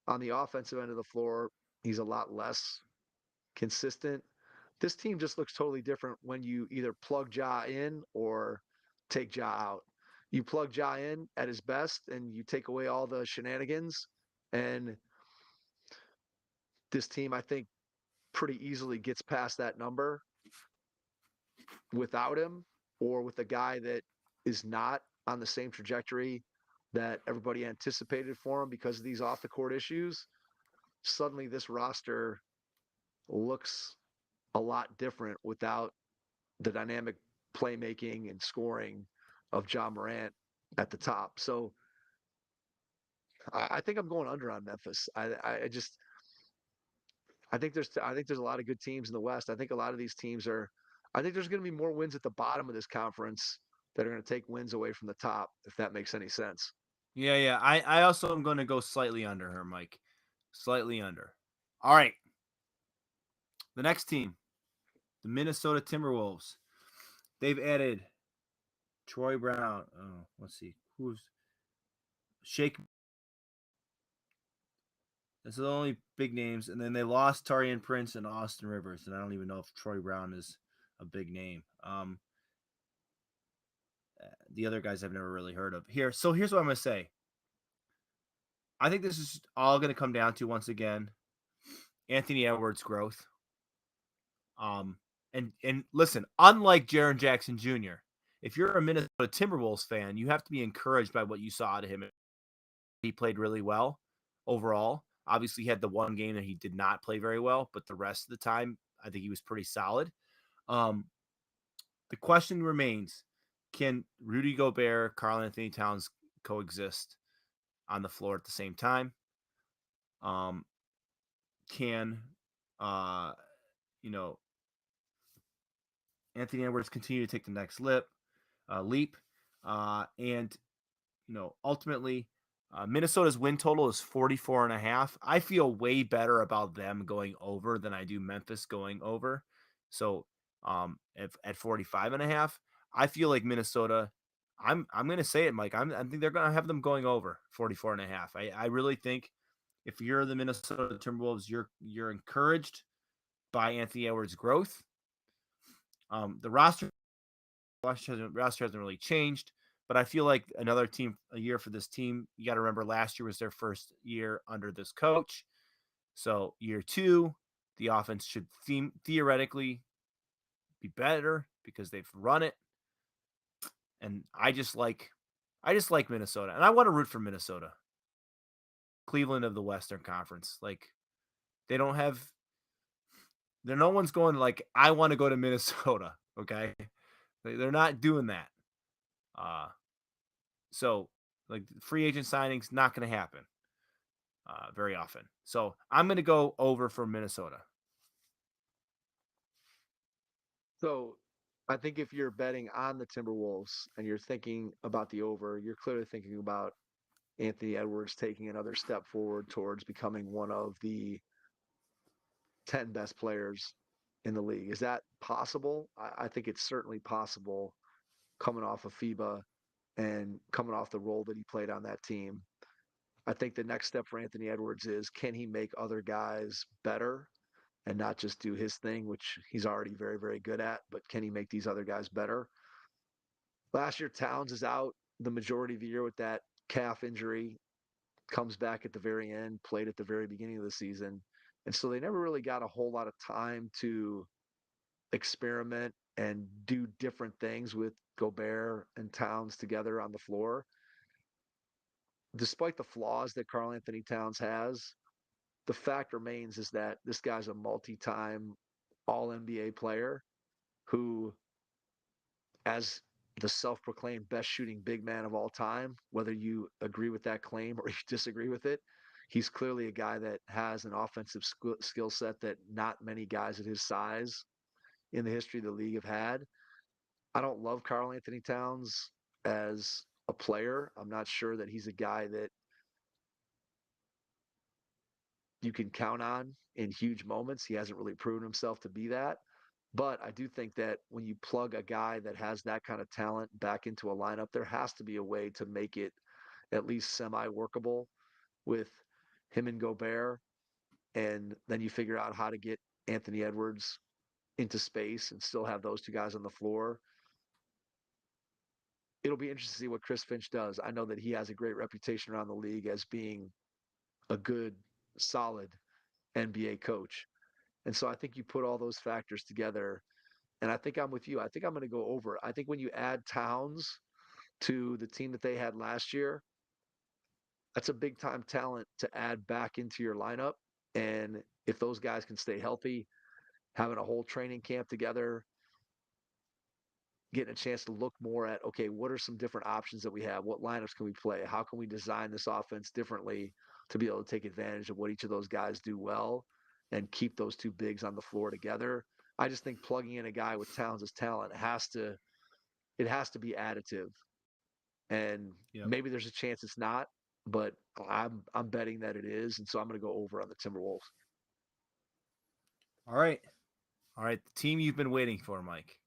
On the offensive end of the floor, he's a lot less consistent. This team just looks totally different when you either plug Ja in or take Ja out. You plug Ja in at his best and you take away all the shenanigans. And this team, I think, pretty easily gets past that number without him or with a guy that is not on the same trajectory that everybody anticipated for him because of these off the court issues. Suddenly, this roster looks a lot different without the dynamic playmaking and scoring of John Morant at the top. So I think I'm going under on Memphis. I think there's a lot of good teams in the West. I think a lot of these teams are. I think there's going to be more wins at the bottom of this conference that are going to take wins away from the top, if that makes any sense. Yeah, yeah. I also am going to go slightly under her, Mike. Slightly under. All right. The next team, the Minnesota Timberwolves. They've added Troy Brown. Oh, let's see. Who's Shake? That's the only big names. And then they lost Tarian Prince and Austin Rivers. And I don't even know if Troy Brown is a big name. The other guys I've never really heard of. Here's what I'm going to say. I think this is all going to come down to, once again, Anthony Edwards' growth. And listen, unlike Jaren Jackson Jr., if you're a Minnesota Timberwolves fan, you have to be encouraged by what you saw out of him. He played really well overall. Obviously, he had the one game that he did not play very well, but the rest of the time, I think he was pretty solid. the question remains: can Rudy Gobert, Karl Anthony Towns coexist on the floor at the same time? Um, can uh, you know Anthony Edwards continue to take the next leap? And ultimately, Minnesota's win total is 44.5. I feel way better about them going over than I do Memphis going over. So, if at 45.5, I feel like Minnesota. I'm going to say it, Mike. I think they're going to have them going over 44.5. I really think if you're the Minnesota Timberwolves, you're encouraged by Anthony Edwards' growth. The roster hasn't really changed, but I feel like a year for this team. You got to remember last year was their first year under this coach. So year 2, the offense should theoretically be better because they've run it. And I just like Minnesota, and I want to root for Minnesota. Cleveland of the Western Conference. Like no one's going like, I want to go to Minnesota. Okay. They're not doing that. So like free agent signings, not going to happen very often. So I'm going to go over for Minnesota. So I think if you're betting on the Timberwolves and you're thinking about the over, you're clearly thinking about Anthony Edwards taking another step forward towards becoming one of the 10 best players in the league. Is that possible? I think it's certainly possible coming off of FIBA and coming off the role that he played on that team. I think the next step for Anthony Edwards is, can he make other guys better and not just do his thing, which he's already very, very good at, but can he make these other guys better? Last year, Towns is out the majority of the year with that calf injury, comes back at the very end, played at the very beginning of the season. And so they never really got a whole lot of time to experiment and do different things with Gobert and Towns together on the floor. Despite the flaws that Karl Anthony Towns has, the fact remains is that this guy's a multi-time all NBA player who, as the self-proclaimed best shooting big man of all time, whether you agree with that claim or you disagree with it, he's clearly a guy that has an offensive skill set that not many guys at his size in the history of the league have had. I don't love Karl Anthony Towns as a player. I'm not sure that he's a guy that you can count on in huge moments. He hasn't really proven himself to be that. But I do think that when you plug a guy that has that kind of talent back into a lineup, there has to be a way to make it at least semi-workable with him and Gobert. And then you figure out how to get Anthony Edwards into space and still have those two guys on the floor. It'll be interesting to see what Chris Finch does. I know that he has a great reputation around the league as being a good, solid NBA coach. And so I think you put all those factors together, and I think I'm with you. I think I'm going to go over. I think when you add Towns to the team that they had last year, that's a big time talent to add back into your lineup. And if those guys can stay healthy, having a whole training camp together, getting a chance to look more at, okay, what are some different options that we have? What lineups can we play? How can we design this offense differently to be able to take advantage of what each of those guys do well and keep those two bigs on the floor together? I just think plugging in a guy with Towns' talent has to be additive. And Yep. maybe there's a chance it's not, but I'm betting that it is, and so I'm going to go over on the Timberwolves. All right. All right. The team you've been waiting for, Mike.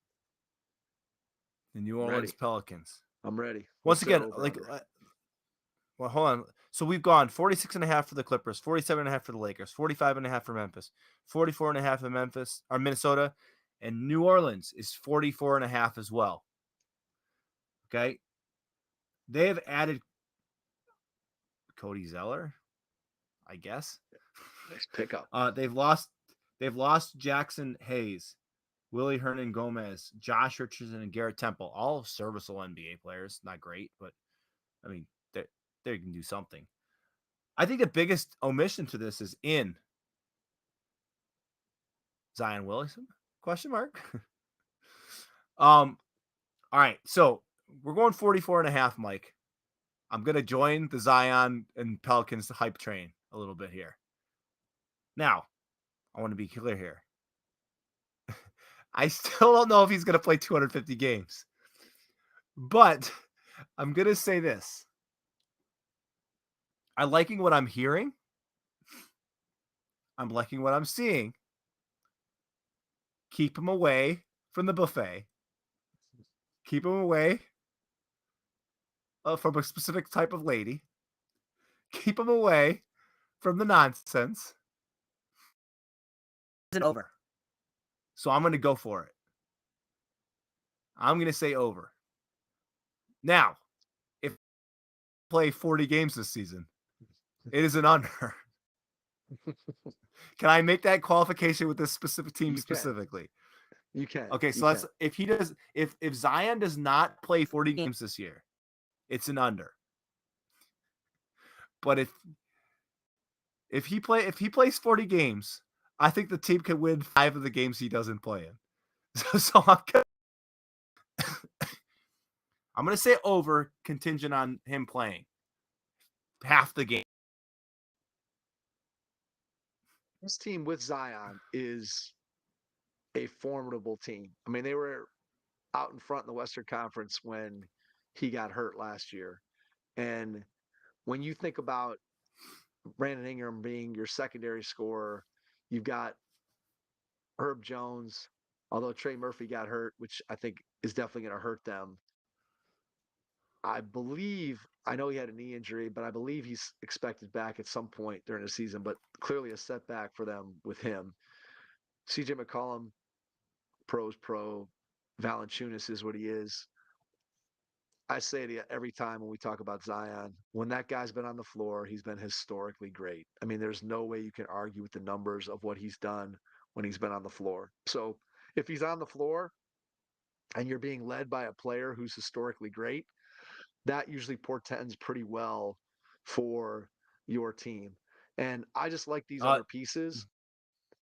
The New Orleans Ready. Pelicans. I'm ready. Once again, like, well, hold on. So we've gone 46.5 for the Clippers, 47.5 for the Lakers, 45.5 for Memphis, 44.5 for Memphis or Minnesota, and New Orleans is 44.5 as well. Okay. They have added Cody Zeller, I guess. Nice pickup. They've lost Jackson Hayes, Willie Hernan Gomez, Josh Richardson, and Garrett Temple, all serviceable NBA players. Not great, but I mean, they can do something. I think the biggest omission to this is in Zion Williamson? Question mark. All right. So we're going 44.5, Mike. I'm going to join the Zion and Pelicans hype train a little bit here. Now, I want to be clear here. I still don't know if he's going to play 250 games. But I'm going to say this. I'm liking what I'm hearing. I'm liking what I'm seeing. Keep him away from the buffet. Keep him away from a specific type of lady. Keep him away from the nonsense. It's an over. So I'm going to go for it. I'm going to say over. Now, if I play 40 games this season, it is an under. Can I make that qualification with this specific team specifically? You can. Okay, so let's if Zion does not play 40 games this year, it's an under. But if he plays 40 games, I think the team can win 5 of the games he doesn't play in. So I'm gonna say over, contingent on him playing half the game. This team with Zion is a formidable team. I mean, they were out in front in the Western Conference when he got hurt last year. And when you think about Brandon Ingram being your secondary scorer, you've got Herb Jones, although Trey Murphy got hurt, which I think is definitely going to hurt them. I know he had a knee injury, but I believe he's expected back at some point during the season, but clearly a setback for them with him. CJ McCollum, pro's pro. Valanciunas is what he is. I say to you every time when we talk about Zion, when that guy's been on the floor, he's been historically great. I mean, there's no way you can argue with the numbers of what he's done when he's been on the floor. So if he's on the floor and you're being led by a player who's historically great, that usually portends pretty well for your team. And I just like these other pieces.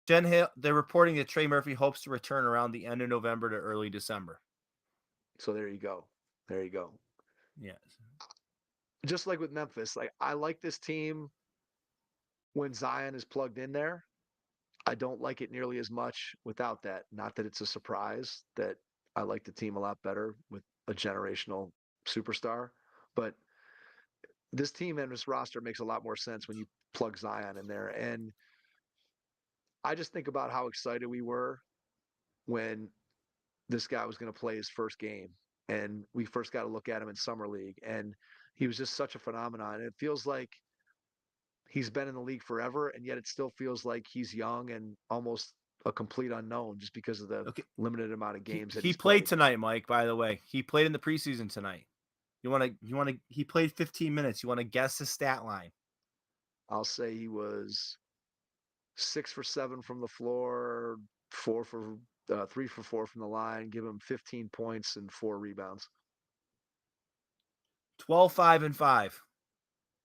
Jen Hill, they're reporting that Trey Murphy hopes to return around the end of November to early December. So there you go. There you go. Yes. Just like with Memphis, like I like this team when Zion is plugged in there. I don't like it nearly as much without that. Not that it's a surprise that I like the team a lot better with a generational superstar, but this team and this roster makes a lot more sense when you plug Zion in there. And I just think about how excited we were when this guy was going to play his first game. And we first got to look at him in Summer League. And he was just such a phenomenon. And it feels like he's been in the league forever, and yet it still feels like he's young and almost a complete unknown just because of the limited amount of games that he played tonight, Mike, by the way. He played in the preseason tonight. He played 15 minutes. You want to guess his stat line? I'll say he was 6 for 7 from the floor, 3 for 4 from the line, give him 15 points and 4 rebounds. 12, 5, and 5.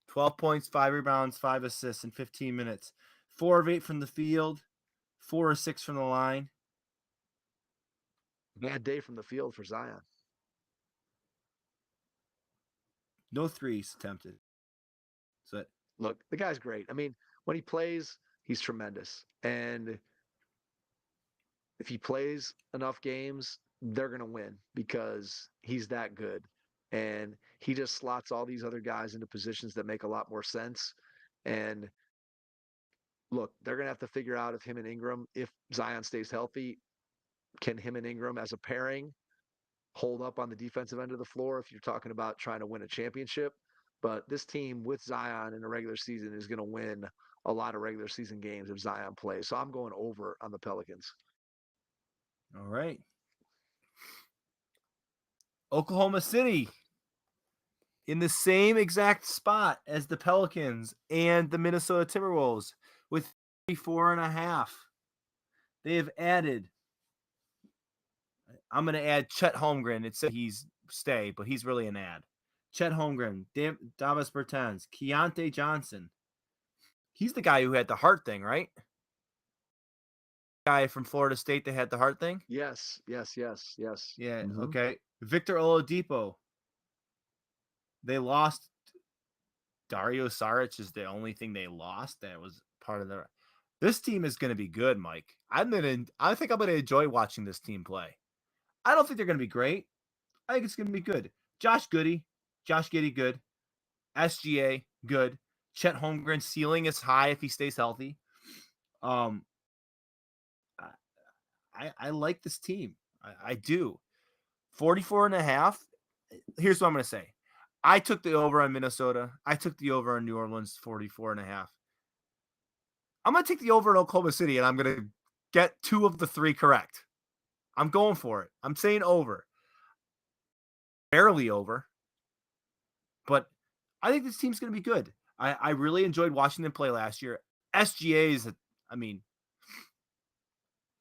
12 points, 5 rebounds, 5 assists in 15 minutes. 4 of 8 from the field, 4 or 6 from the line. Bad day from the field for Zion. No threes attempted. So look, the guy's great. I mean, when he plays, he's tremendous. And if he plays enough games, they're going to win because he's that good. And he just slots all these other guys into positions that make a lot more sense. And look, they're going to have to figure out if him and Ingram, if Zion stays healthy, can him and Ingram as a pairing hold up on the defensive end of the floor if you're talking about trying to win a championship. But this team with Zion in the regular season is going to win a lot of regular season games if Zion plays. So I'm going over on the Pelicans. All right. Oklahoma City in the same exact spot as the Pelicans and the Minnesota Timberwolves with 34.5. They have added, I'm going to add Chet Holmgren. It said he's stay, but he's really an ad. Chet Holmgren, Davis Bertans, Keontae Johnson. He's the guy who had the heart thing, right? guy from Florida State that had the heart thing. Yes, yes, yes, yes. Yeah. Hmm. Okay. Victor Oladipo. They lost. Dario Saric is the only thing they lost that was part of their. This team is going to be good, Mike. I think I'm gonna enjoy watching this team play. I don't think they're going to be great. I think it's going to be good. Josh Giddey, good. SGA, good. Chet Holmgren ceiling is high if he stays healthy. Um, I like this team. I do. 44 and a half. Here's what I'm going to say. I took the over on Minnesota. I took the over on New Orleans, 44 and a half. I'm going to take the over in Oklahoma City, and I'm going to get 2 of the 3 correct. I'm going for it. I'm saying over. Barely over. But I think this team's going to be good. I really enjoyed watching them play last year. SGA is, I mean,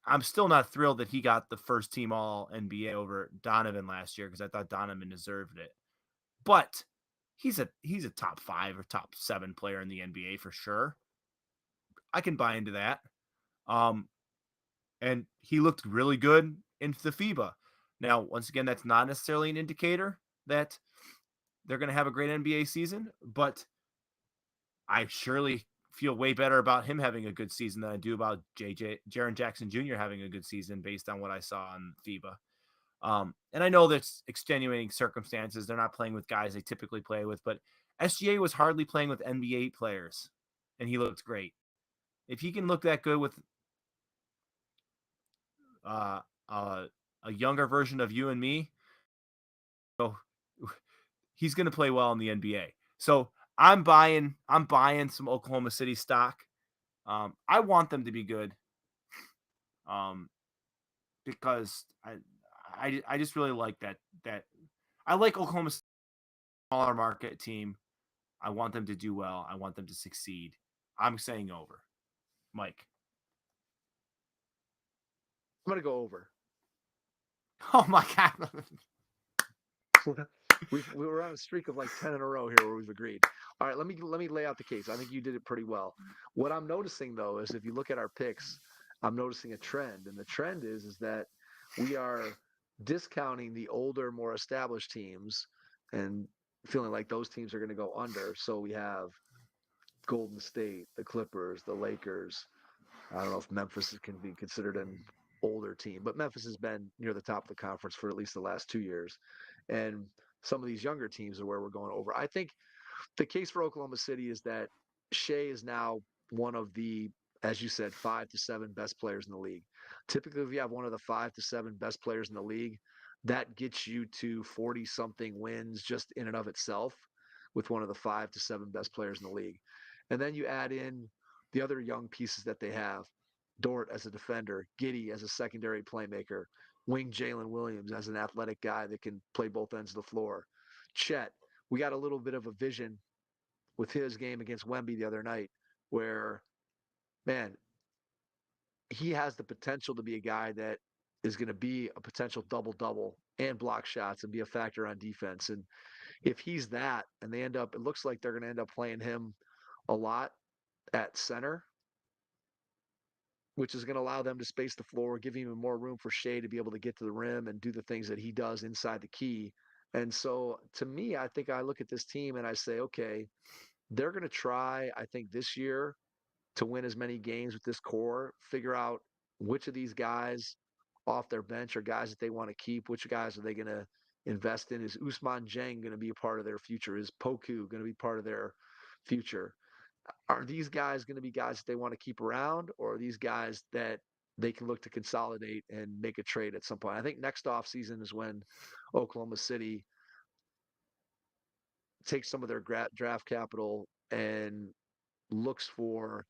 I'm still not thrilled that he got the first team all NBA over Donovan last year because I thought Donovan deserved it. But he's a top 5 or top 7 player in the NBA for sure. I can buy into that. And he looked really good in the FIBA. Now, once again, that's not necessarily an indicator that they're going to have a great NBA season, but I surely feel way better about him having a good season than I do about Jaren Jackson Jr. having a good season based on what I saw on FIBA. And I know there's extenuating circumstances. They're not playing with guys they typically play with, but SGA was hardly playing with NBA players, and he looked great. If he can look that good with uh, uh, a younger version of you and me, so he's going to play well in the NBA. So I'm buying some Oklahoma City stock. I want them to be good. Because I just really like that I like Oklahoma smaller market team. I want them to do well. I want them to succeed. I'm saying over. Mike. I'm gonna go over. Oh my god. We were on a streak of like 10 in a row here where we've agreed. All right, let me lay out the case. I think you did it pretty well. What I'm noticing though is if you look at our picks, I'm noticing a trend, and the trend is that we are discounting the older, more established teams and feeling like those teams are going to go under. So we have Golden State, the Clippers, the Lakers. I don't know if Memphis can be considered an older team, but Memphis has been near the top of the conference for at least the last 2 years. And some of these younger teams are where we're going over. I think the case for Oklahoma City is that Shea is now one of the, as you said, 5 to 7 best players in the league. Typically, if you have one of the 5 to 7 best players in the league, that gets you to 40 something wins just in and of itself with one of the 5 to 7 best players in the league. And then you add in the other young pieces that they have. Dort as a defender, Giddey as a secondary playmaker, wing Jalen Williams as an athletic guy that can play both ends of the floor. Chet, we got a little bit of a vision with his game against Wemby the other night, where, man, he has the potential to be a guy that is going to be a potential double double and block shots and be a factor on defense. And if he's that, and they end up, it looks like they're going to end up playing him a lot at center, which is going to allow them to space the floor, give even more room for Shea to be able to get to the rim and do the things that he does inside the key. And so to me, I think I look at this team and I say, okay, they're going to try, I think, this year to win as many games with this core, figure out which of these guys off their bench are guys that they want to keep, which guys are they going to invest in. Is Ousmane Dieng going to be a part of their future? Is Poku going to be part of their future? Are these guys going to be guys that they want to keep around, or are these guys that they can look to consolidate and make a trade at some point? I think next off season is when Oklahoma City takes some of their draft capital and looks for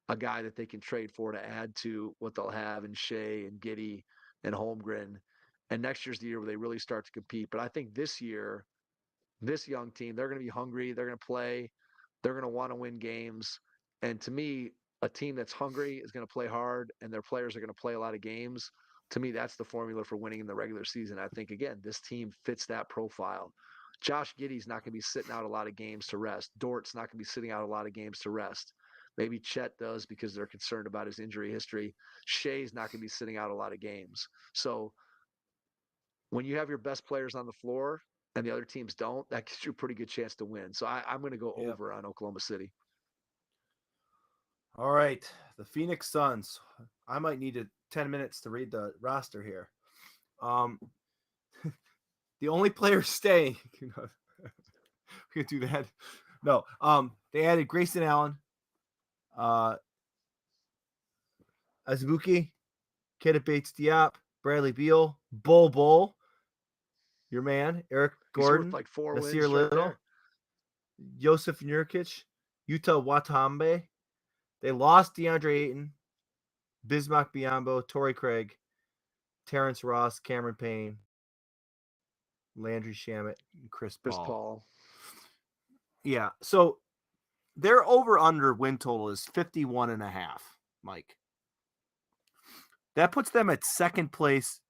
a guy that they can trade for to add to what they'll have in Shea and Giddey and Holmgren. And next year's the year where they really start to compete. But I think this year, this young team, they're going to be hungry. They're going to play. They're going to want to win games. And to me, a team that's hungry is going to play hard, and their players are going to play a lot of games. To me, that's the formula for winning in the regular season. I think, again, this team fits that profile. Josh Giddey's not going to be sitting out a lot of games to rest. Dort's not going to be sitting out a lot of games to rest. Maybe Chet does because they're concerned about his injury history. Shea's not going to be sitting out a lot of games. So when you have your best players on the floor and the other teams don't, that gives you a pretty good chance to win. So I'm going to go Yep. over on Oklahoma City. All right, the Phoenix Suns. I might need 10 minutes to read the roster here. The only player staying, we can do that. No, they added Grayson Allen, Azubuike, Keita Bates-Diop, Bradley Beal, Bol, your man, Eric He's worth Gordon, like 4 Nasir wins right Little, there. Joseph Nurkic, Yuta Watanabe. They lost DeAndre Ayton, Bismack Biyombo, Torrey Craig, Terrence Ross, Cameron Payne, Landry Shamet, and Chris Chris Paul. Paul. Yeah. So their over-under win total is 51.5, Mike. That puts them at second place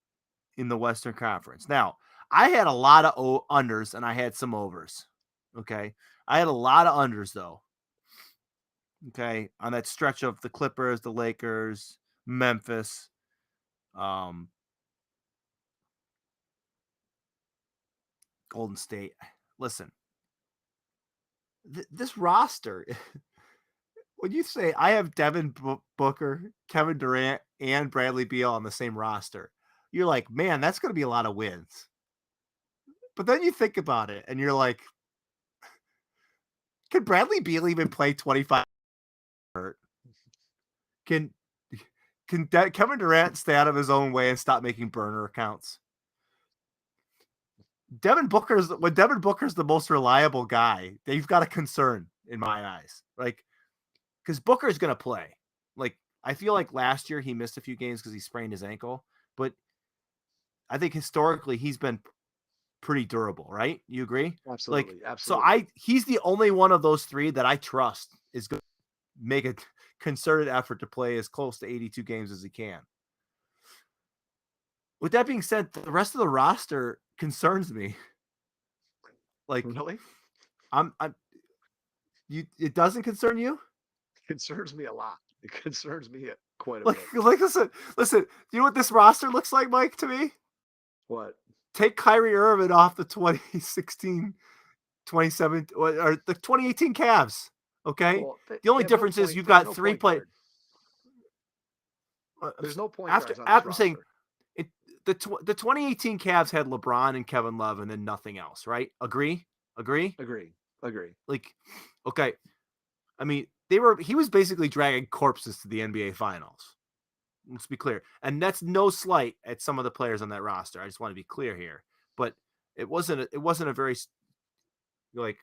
in the Western Conference. Now, I had a lot of unders and I had some overs. Okay. I had a lot of unders, though. Okay. On that stretch of the Clippers, the Lakers, Memphis, Golden State. Listen, this roster, when you say I have Devin Booker, Kevin Durant, and Bradley Beal on the same roster, you're like, man, that's going to be a lot of wins. But then you think about it and you're like, can Bradley Beal even play 25? Can Kevin Durant stay out of his own way and stop making burner accounts? Devin Booker's the most reliable guy, they've got a concern in my eyes. Like, because Booker's going to play. Like, I feel like last year he missed a few games because he sprained his ankle, but I think historically he's been pretty durable, right? You agree? Absolutely. Like, Absolutely. so he's the only one of those three that I trust is going to make a concerted effort to play as close to 82 games as he can. With that being said, the rest of the roster concerns me. Like, really? It doesn't concern you? It concerns me a lot. It concerns me quite a Like, bit. listen, you know what this roster looks like, Mike, to me? What? Take Kyrie Irving off the 2016, 27, or the 2018 Cavs. Okay. Well, The only they have no difference is point. you've They have got no 3 point play. guard. There's no point After guards on this saying roster. it, the 2018 Cavs had LeBron and Kevin Love and then nothing else, right? Agree? Agree. Like, okay. I mean, he was basically dragging corpses to the NBA Finals. Let's be clear. And that's no slight at some of the players on that roster. I just want to be clear here. But it wasn't a very like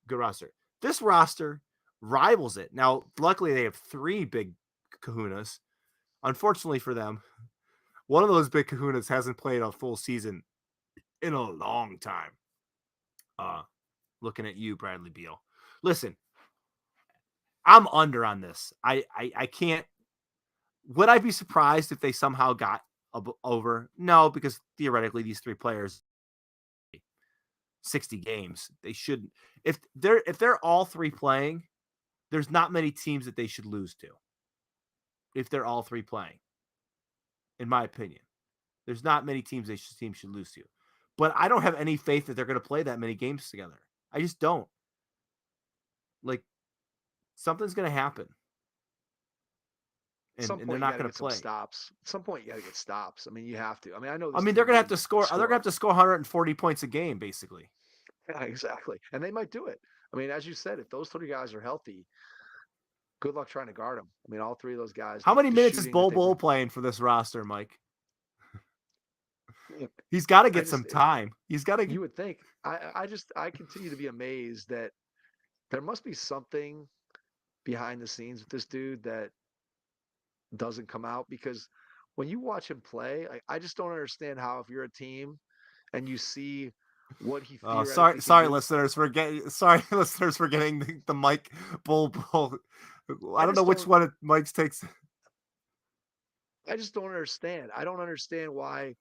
good roster. This roster rivals it. Now, luckily they have 3 big kahunas. Unfortunately for them, one of those big kahunas hasn't played a full season in a long time. Looking at you, Bradley Beal. Listen, I'm under on this. I can't. Would I be surprised if they somehow got over? No, because theoretically these 3 players 60 games. They shouldn't. If they're all 3 playing, there's not many teams that they should lose to. If they're all 3 playing, in my opinion, there's not many teams teams should lose to. But I don't have any faith that they're going to play that many games together. I just don't. Like, something's going to happen. At some And point, they're you not got to going get to some play. stops. At some point, you got to get stops. I mean, you have to. I mean, I know. I mean, they're going to have to score. They're going to have to score 140 points a game, basically. Yeah, exactly. And they might do it. I mean, as you said, if those 3 guys are healthy, good luck trying to guard them. I mean, all 3 of those guys. How many minutes is shooting that Bol playing for this roster, Mike? He's got to get some time. He's got to. You would think. I continue to be amazed that there must be something behind the scenes with this dude that doesn't come out, because when you watch him play, I just don't understand how, if you're a team and you see what he theoretically sorry, can do. listeners, for getting the Mike Bol. I don't know which one Mike's takes. I just don't understand. I don't understand why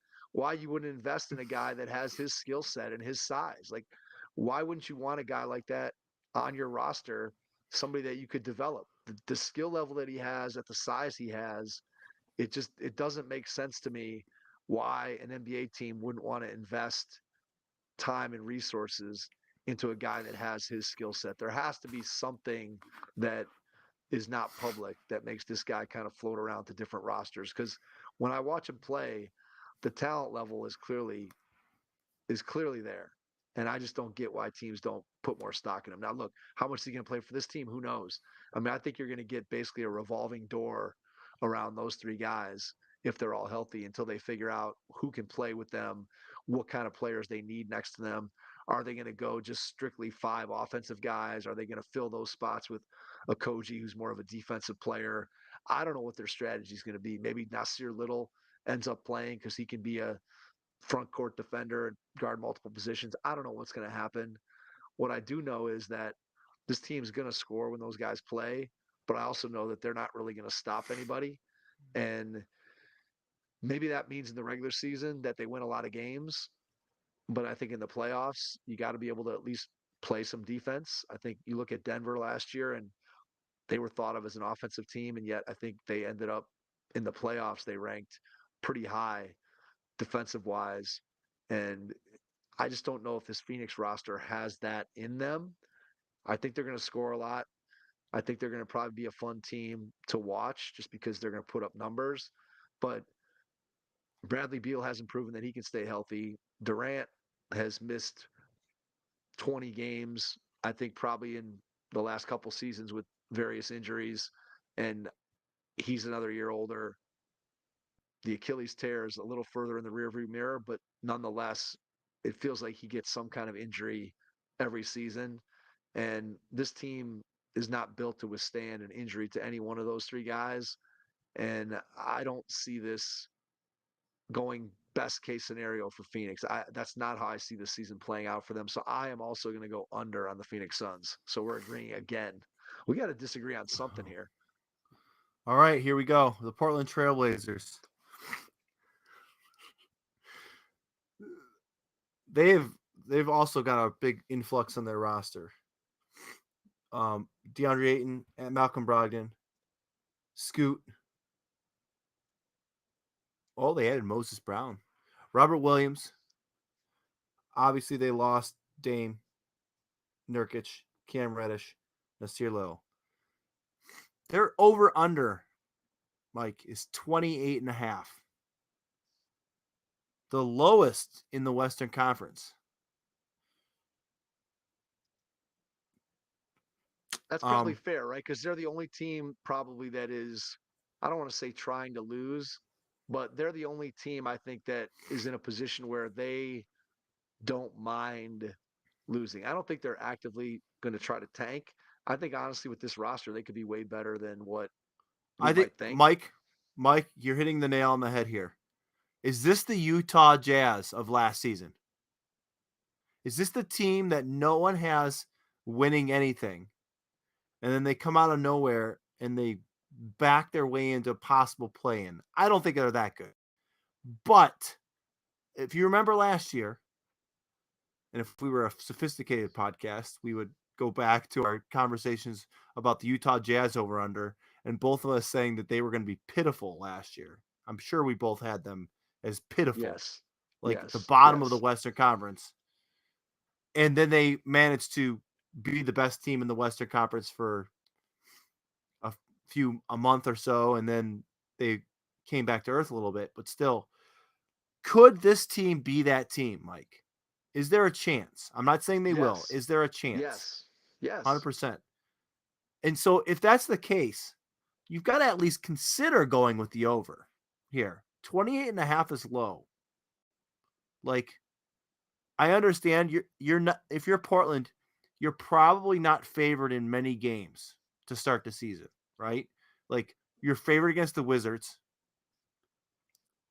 you wouldn't invest in a guy that has his skill set and his size. Like, why wouldn't you want a guy like that on your roster, somebody that you could develop? the skill level that he has at the size he has, it doesn't make sense to me why an NBA team wouldn't want to invest time and resources into a guy that has his skill set. There has to be something that is not public that makes this guy kind of float around to different rosters. Because when I watch him play, the talent level is clearly there. And I just don't get why teams don't put more stock in him. Now, look, how much is he going to play for this team? Who knows? I mean, I think you're going to get basically a revolving door around those three guys if they're all healthy until they figure out who can play with them, what kind of players they need next to them. Are they going to go just strictly 5 offensive guys? Are they going to fill those spots with a Koji who's more of a defensive player? I don't know what their strategy is going to be. Maybe Nasir Little ends up playing because he can be a front court defender and guard multiple positions. I don't know what's going to happen. What I do know is that this team's going to score when those guys play, but I also know that they're not really going to stop anybody. And maybe that means in the regular season that they win a lot of games, but I think in the playoffs, you got to be able to at least play some defense. I think you look at Denver last year and they were thought of as an offensive team, and yet I think they ended up in the playoffs, they ranked pretty high defensive wise. And I just don't know if this Phoenix roster has that in them. I think they're going to score a lot. I think they're going to probably be a fun team to watch just because they're going to put up numbers. But Bradley Beal hasn't proven that he can stay healthy. Durant has missed 20 games, I think, probably in the last couple seasons with various injuries. And he's another year older. The Achilles tear is a little further in the rearview mirror, but nonetheless, it feels like he gets some kind of injury every season. And this team is not built to withstand an injury to any one of those three guys. And I don't see this going best case scenario for Phoenix. That's not how I see the season playing out for them. So I am also going to go under on the Phoenix Suns. So we're agreeing again. We got to disagree on something here. All right, here we go. The Portland Trailblazers. They've also got a big influx on their roster. DeAndre Ayton and Malcolm Brogdon, Scoot. Oh, they added Moses Brown, Robert Williams. Obviously, they lost Dame, Nurkic, Cam Reddish, Nasir Little. Their over under, Mike, is 28.5. The lowest in the Western Conference. That's probably fair, right? Because they're the only team probably that is, I don't want to say trying to lose, but they're the only team I think that is in a position where they don't mind losing. I don't think they're actively going to try to tank. I think honestly with this roster, they could be way better than what we I think, might think. Mike, you're hitting the nail on the head here. Is this the Utah Jazz of last season? Is this the team that no one has winning anything? And then they come out of nowhere and they back their way into a possible play-in. I don't think they're that good. But if you remember last year, and if we were a sophisticated podcast, we would go back to our conversations about the Utah Jazz over-under, and both of us saying that they were going to be pitiful last year. I'm sure we both had them as pitiful. Yes. Like yes. the bottom yes. of the Western Conference. And then they managed to be the best team in the Western Conference for a month or so, and then they came back to earth a little bit. But still, could this team be that team, Mike? Is there a chance? I'm not saying they will. Is there a chance? Yes. Yes. 100%. And so if that's the case, you've got to at least consider going with the over here. 28.5 is low. Like, I understand you're not, if you're Portland, you're probably not favored in many games to start the season, right? Like, you're favored against the Wizards.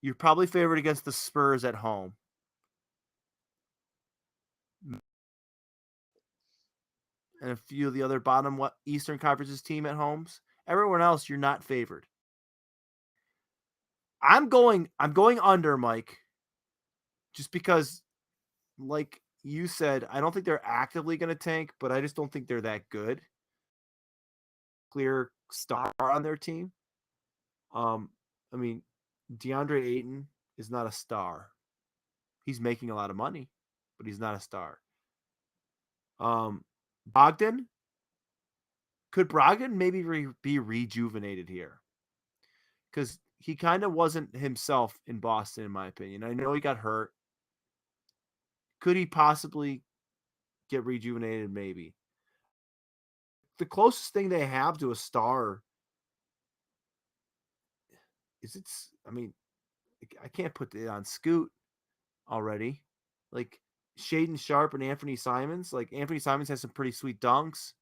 You're probably favored against the Spurs at home. And a few of the other bottom Eastern Conference's team at homes. Everyone else, you're not favored. I'm going under, Mike, just because, like you said, I don't think they're actively going to tank, but I just don't think they're that good. Clear star on their team. I mean, DeAndre Ayton is not a star. He's making a lot of money, but he's not a star. Bogdan, could Brogdon maybe be rejuvenated here? Because he kind of wasn't himself in Boston, in my opinion. I know he got hurt. Could he possibly get rejuvenated? Maybe. The closest thing they have to a star is I mean, I can't put it on Scoot already. Like Shaden Sharp and Anthony Simons. Like Anthony Simons has some pretty sweet dunks.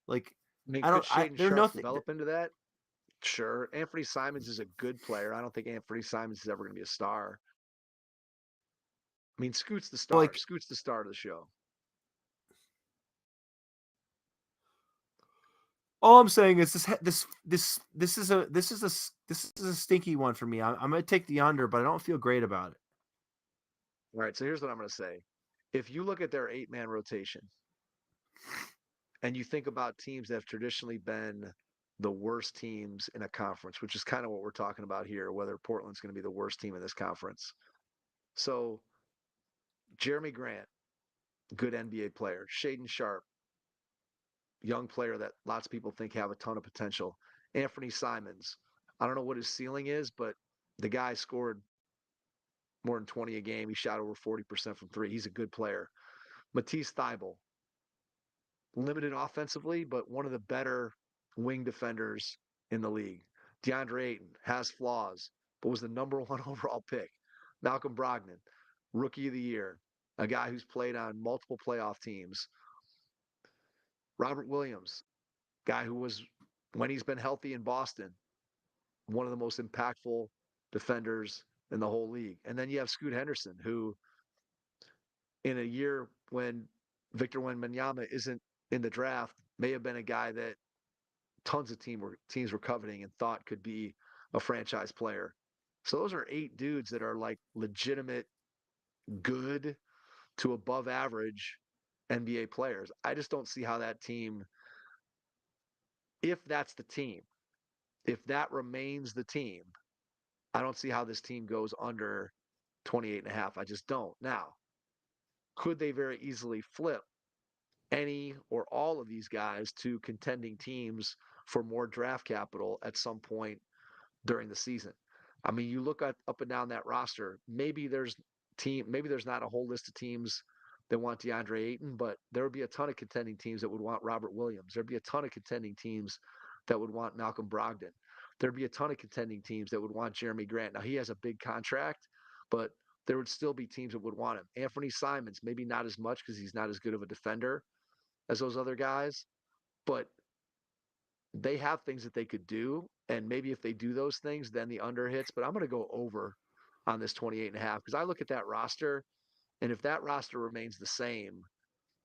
Like I mean, I could don't. Shaden They're Sharp nothing. develop into that? Sure. Anthony Simons is a good player. I don't think Anthony Simons is ever going to be a star. I mean, Scoot's the star. Like Scoot's the star of the show. all I'm saying is this is a stinky one for me. I'm gonna take the under, but I don't feel great about it. All right. So here's what I'm going to say. If you look at their 8-man rotation and you think about teams that have traditionally been the worst teams in a conference, which is kind of what we're talking about here, whether Portland's going to be the worst team in this conference. So Jeremy Grant, good NBA player. Shaden Sharp, young player that lots of people think have a ton of potential. Anthony Simons, I don't know what his ceiling is, but the guy scored more than 20 a game. He shot over 40% from three. He's a good player. Matisse Thybulle, limited offensively, but one of the better wing defenders in the league. DeAndre Ayton has flaws, but was the number one overall pick. Malcolm Brogdon, rookie of the year, a guy who's played on multiple playoff teams. Robert Williams, guy who was, when he's been healthy in Boston, one of the most impactful defenders in the whole league. And then you have Scoot Henderson, who in a year when Victor Wembanyama isn't in the draft, may have been a guy that tons of teams were coveting and thought could be a franchise player. So those are 8 dudes that are like legitimate, good to above average NBA players. I just don't see how that team, if that's the team, if that remains the team, I don't see how this team goes under 28 and a half. I just don't. Now, could they very easily flip any or all of these guys to contending teams for more draft capital at some point during the season? I mean, you look at up and down that roster, maybe there's not a whole list of teams that want DeAndre Ayton, but there would be a ton of contending teams that would want Robert Williams. There'd be a ton of contending teams that would want Malcolm Brogdon. There'd be a ton of contending teams that would want Jeremy Grant. Now he has a big contract, but there would still be teams that would want him. Anthony Simons, maybe not as much because he's not as good of a defender as those other guys, but they have things that they could do. And maybe if they do those things, then the under hits. But I'm going to go over on this 28 and a half because I look at that roster. And if that roster remains the same,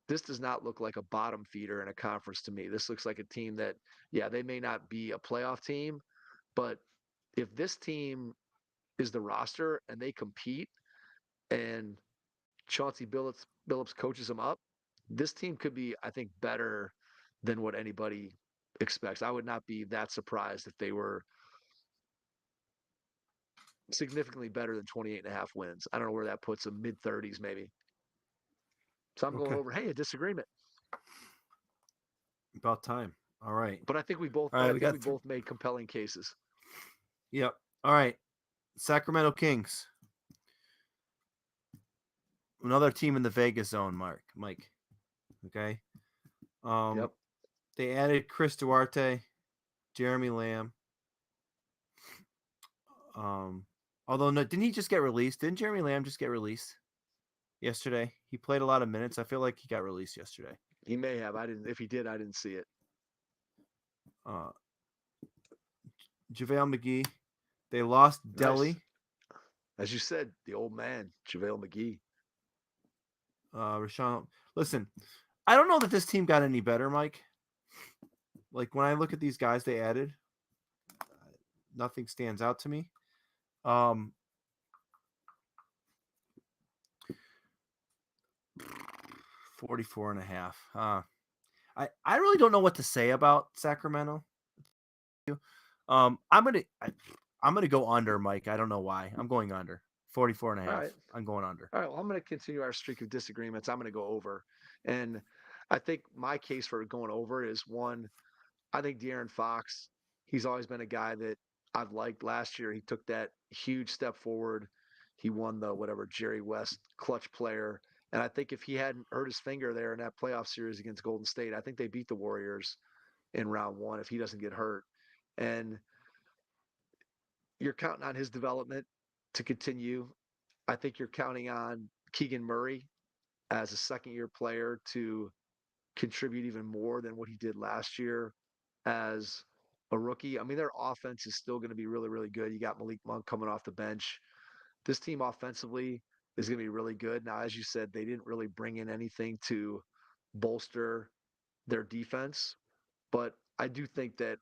this does not look like a bottom feeder in a conference to me. This looks like a team that, yeah, they may not be a playoff team, but if this team is the roster and they compete and Chauncey Billups coaches them up, this team could be, I think, better than what anybody expects. I would not be that surprised if they were significantly better than 28 and a half wins. I don't know where that puts them, mid 30s maybe. So I'm going Okay, over, hey, a disagreement. about time. All right, But I think we both all but right. I We think got. we both made compelling cases. Yep. All right. Sacramento Kings, another team in the Vegas zone. Mike. Okay. Um, Yep. they added Chris Duarte, Jeremy Lamb. Although no, didn't he just get released? Didn't Jeremy Lamb just get released yesterday? He played a lot of minutes. I feel like he got released yesterday. He may have. I didn't if he did, I didn't see it. Uh, JaVale McGee. They lost Nice. Delhi. As you said, the old man, JaVale McGee. Rashawn. Listen, I don't know that this team got any better, Mike. Like when I look at these guys they added, nothing stands out to me. 44 and a half. I really don't know what to say about Sacramento. I'm gonna go under, Mike. I don't know why. I'm going under 44 and a All half. right. I'm going under. All right. Well, I'm going to continue our streak of disagreements. I'm going to go over. And I think my case for going over is one, I think De'Aaron Fox, he's always been a guy that I've liked. Last year, he took that huge step forward. He won the whatever Jerry West clutch player. And I think if he hadn't hurt his finger there in that playoff series against Golden State, I think they beat the Warriors in round one if he doesn't get hurt. And you're counting on his development to continue. I think you're counting on Keegan Murray as a second year player to contribute even more than what he did last year as a rookie. I mean, their offense is still going to be really, really good. You got Malik Monk coming off the bench. This team offensively is going to be really good. Now, as you said, they didn't really bring in anything to bolster their defense, but I do think that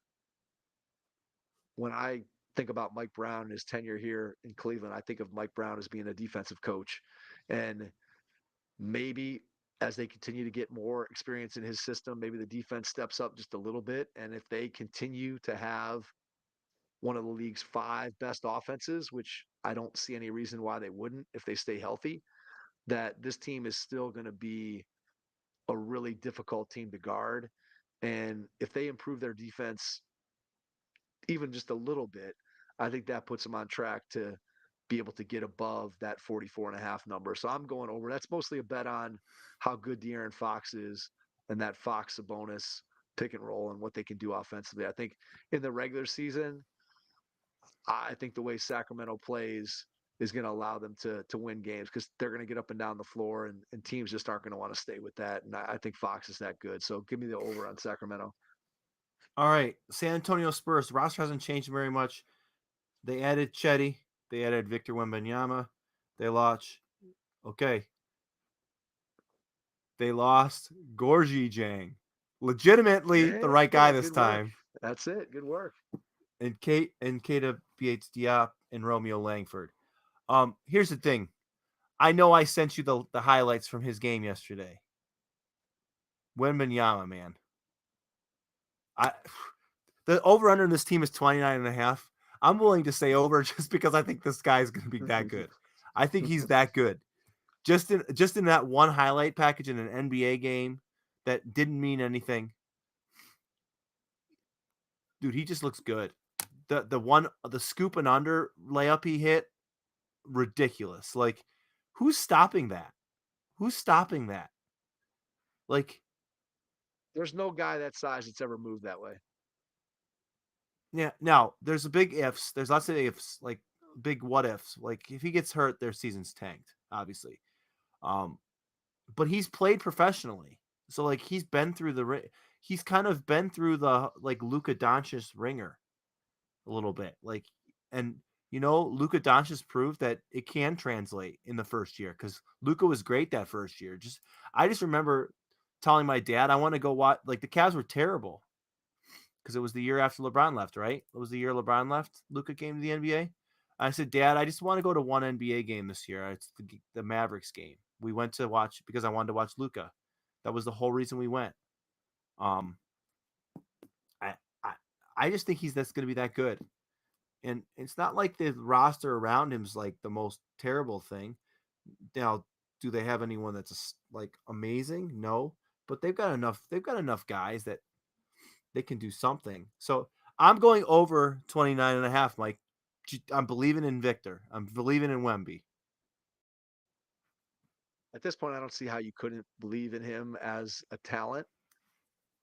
when I think about Mike Brown and his tenure here in Cleveland, I think of Mike Brown as being a defensive coach. And maybe as they continue to get more experience in his system, maybe the defense steps up just a little bit. And if they continue to have one of the league's five best offenses, which I don't see any reason why they wouldn't if they stay healthy, that this team is still going to be a really difficult team to guard. And if they improve their defense even just a little bit, I think that puts them on track to be able to get above that 44 and a half number. So I'm going over. That's mostly a bet on how good De'Aaron Fox is and that Fox Sabonis pick and roll and what they can do offensively. I think in the regular season, I think the way Sacramento plays is going to allow them to win games because they're going to get up and down the floor and teams just aren't going to want to stay with that. And I think Fox is that good. So give me the over on Sacramento. All right, San Antonio Spurs. The roster hasn't changed very much. They added Chetty. They added Victor Wembanyama. They lost. Okay. They lost Gorgie Jang. Legitimately the right guy Hey, this good work. time. That's it. Good work. And Keita Bates Diop and Romeo Langford. Here's the thing. I know I sent you the highlights from his game yesterday. Wembanyama, man. The over under in this team is 29 and a half. I'm willing to say over just because I think this guy is going to be that good. I think he's that good. Just in that one highlight package in an NBA game that didn't mean anything. Dude, he just looks good. The scoop and under layup he hit, ridiculous. Like, who's stopping that? Who's stopping that? Like, There's no guy that size that's ever moved that way. yeah, now there's a big ifs. There's lots of ifs, like big what ifs. Like if he gets hurt, their season's tanked, obviously. Um, but he's played professionally, so like he's kind of been through the like Luka Doncic ringer a little bit, like, and Luka Doncic proved that it can translate in the first year because Luka was great that first year. I just remember telling my dad I want to go watch. Like the Cavs were terrible because it was the year after LeBron left, right? It was the year LeBron left. Luka came to the NBA. I said, Dad, I just want to go to one NBA game this year. It's the Mavericks game. We went to watch because I wanted to watch Luka. That was the whole reason we went. Um, I I, I just think that's going to be that good. And it's not like the roster around him is like the most terrible thing. Now, do they have anyone that's like amazing? No, but they've got enough. They've got enough guys that they can do something. So I'm going over 29 and a half, Mike. I'm believing in Victor. I'm believing in Wemby. At this point, I don't see how you couldn't believe in him as a talent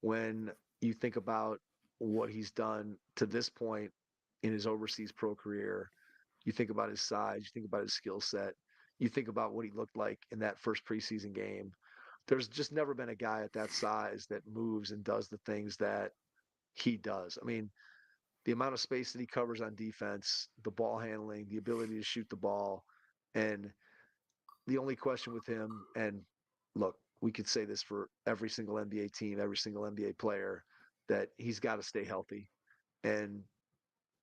when you think about what he's done to this point in his overseas pro career. You think about his size, you think about his skill set, you think about what he looked like in that first preseason game. There's just never been a guy at that size that moves and does the things that he does. I mean, the amount of space that he covers on defense, the ball handling, the ability to shoot the ball, and the only question with him, and look, we could say this for every single NBA team, every single NBA player, that he's got to stay healthy. And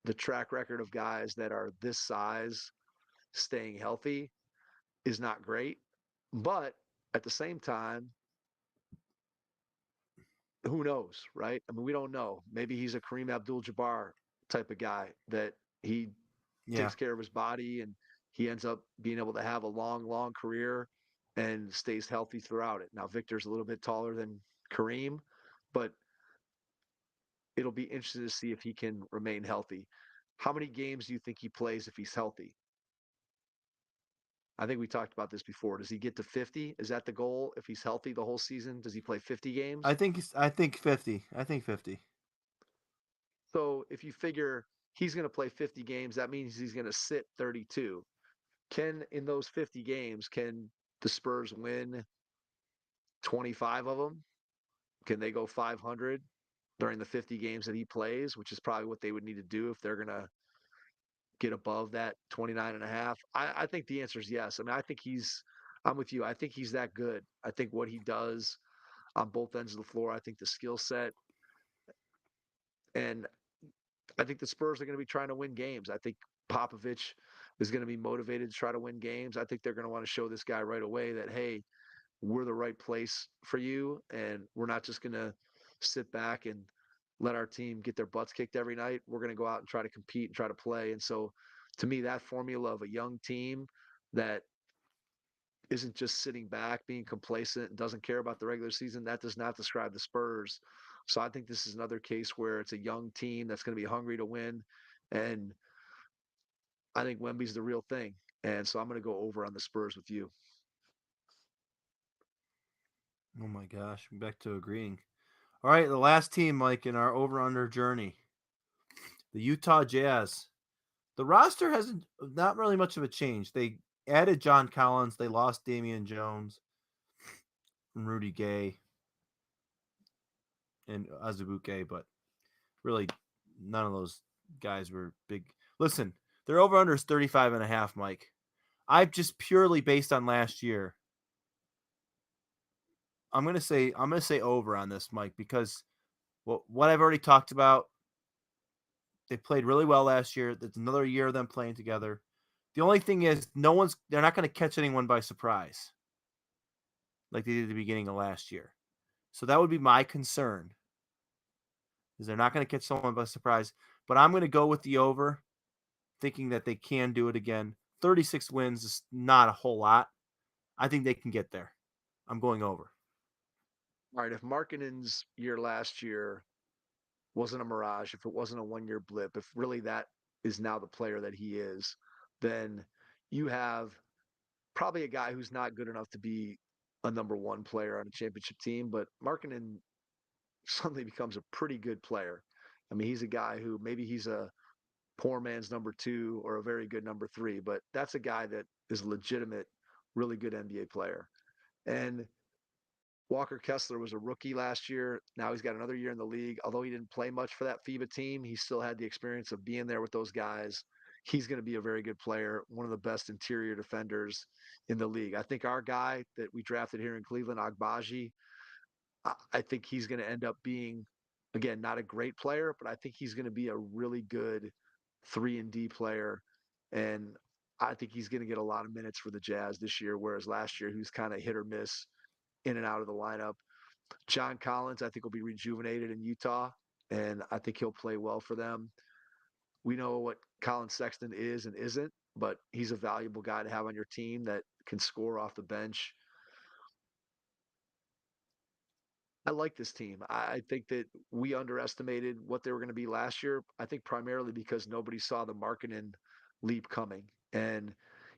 the track record of guys that are this size staying healthy is not great. But at the same time, who knows, right? I mean, we don't know. Maybe he's a Kareem Abdul-Jabbar type of guy that he Yeah. takes care of his body and he ends up being able to have a long, long career and stays healthy throughout it. Now, Victor's a little bit taller than Kareem, but it'll be interesting to see if he can remain healthy. How many games do you think he plays if he's healthy? I think we talked about this before. Does he get to 50? Is that the goal? If he's healthy the whole season, does he play 50 games? I think 50. I think 50. So if you figure he's going to play 50 games, that means he's going to sit 32. In those 50 games, can the Spurs win 25 of them? Can they go 500 during the 50 games that he plays, which is probably what they would need to do if they're going to get above that 29 and a half? I think the answer is yes. I mean, I'm with you. I think he's that good. I think what he does on both ends of the floor, I think the skill set, and I think the Spurs are going to be trying to win games. I think Popovich is going to be motivated to try to win games. I think they're going to want to show this guy right away that, hey, we're the right place for you. And we're not just going to sit back and let our team get their butts kicked every night. We're going to go out and try to compete and try to play. And so to me, that formula of a young team that isn't just sitting back, being complacent, and doesn't care about the regular season, that does not describe the Spurs. So I think this is another case where it's a young team that's going to be hungry to win. And I think Wemby's the real thing. And so I'm going to go over on the Spurs with you. Oh my gosh, I'm back to agreeing. All right, the last team, Mike, in our over under journey, the Utah Jazz. The roster hasn't not really much of a change. They added John Collins, they lost Damian Jones and Rudy Gay and Azubuike, but really none of those guys were big. Listen, their over under is 35 and a half, Mike. I've just purely based on last year. I'm gonna say over on this, Mike, because what I've already talked about, they played really well last year. It's another year of them playing together. The only thing is they're not gonna catch anyone by surprise like they did at the beginning of last year. So that would be my concern. Is they're not gonna catch someone by surprise. But I'm gonna go with the over, thinking that they can do it again. 36 wins is not a whole lot. I think they can get there. I'm going over. All right. If Markkinen's year last year wasn't a mirage, if it wasn't a 1 year blip, if really that is now the player that he is, then you have probably a guy who's not good enough to be a number one player on a championship team, but Markkinen suddenly becomes a pretty good player. I mean, he's a guy who maybe he's a poor man's number two or a very good number three, but that's a guy that is a legitimate, really good NBA player. And Walker Kessler was a rookie last year. Now he's got another year in the league. Although he didn't play much for that FIBA team, he still had the experience of being there with those guys. He's going to be a very good player, one of the best interior defenders in the league. I think our guy that we drafted here in Cleveland, Agbaji, I think he's going to end up being, again, not a great player, but I think he's going to be a really good 3-and-D player. And I think he's going to get a lot of minutes for the Jazz this year, whereas last year he was kind of hit or miss in and out of the lineup. John Collins, I think, will be rejuvenated in Utah, and I think he'll play well for them. We know what Colin Sexton is and isn't, but he's a valuable guy to have on your team that can score off the bench. I like this team. I think that we underestimated what they were going to be last year. I think primarily because nobody saw the Markkanen leap coming. And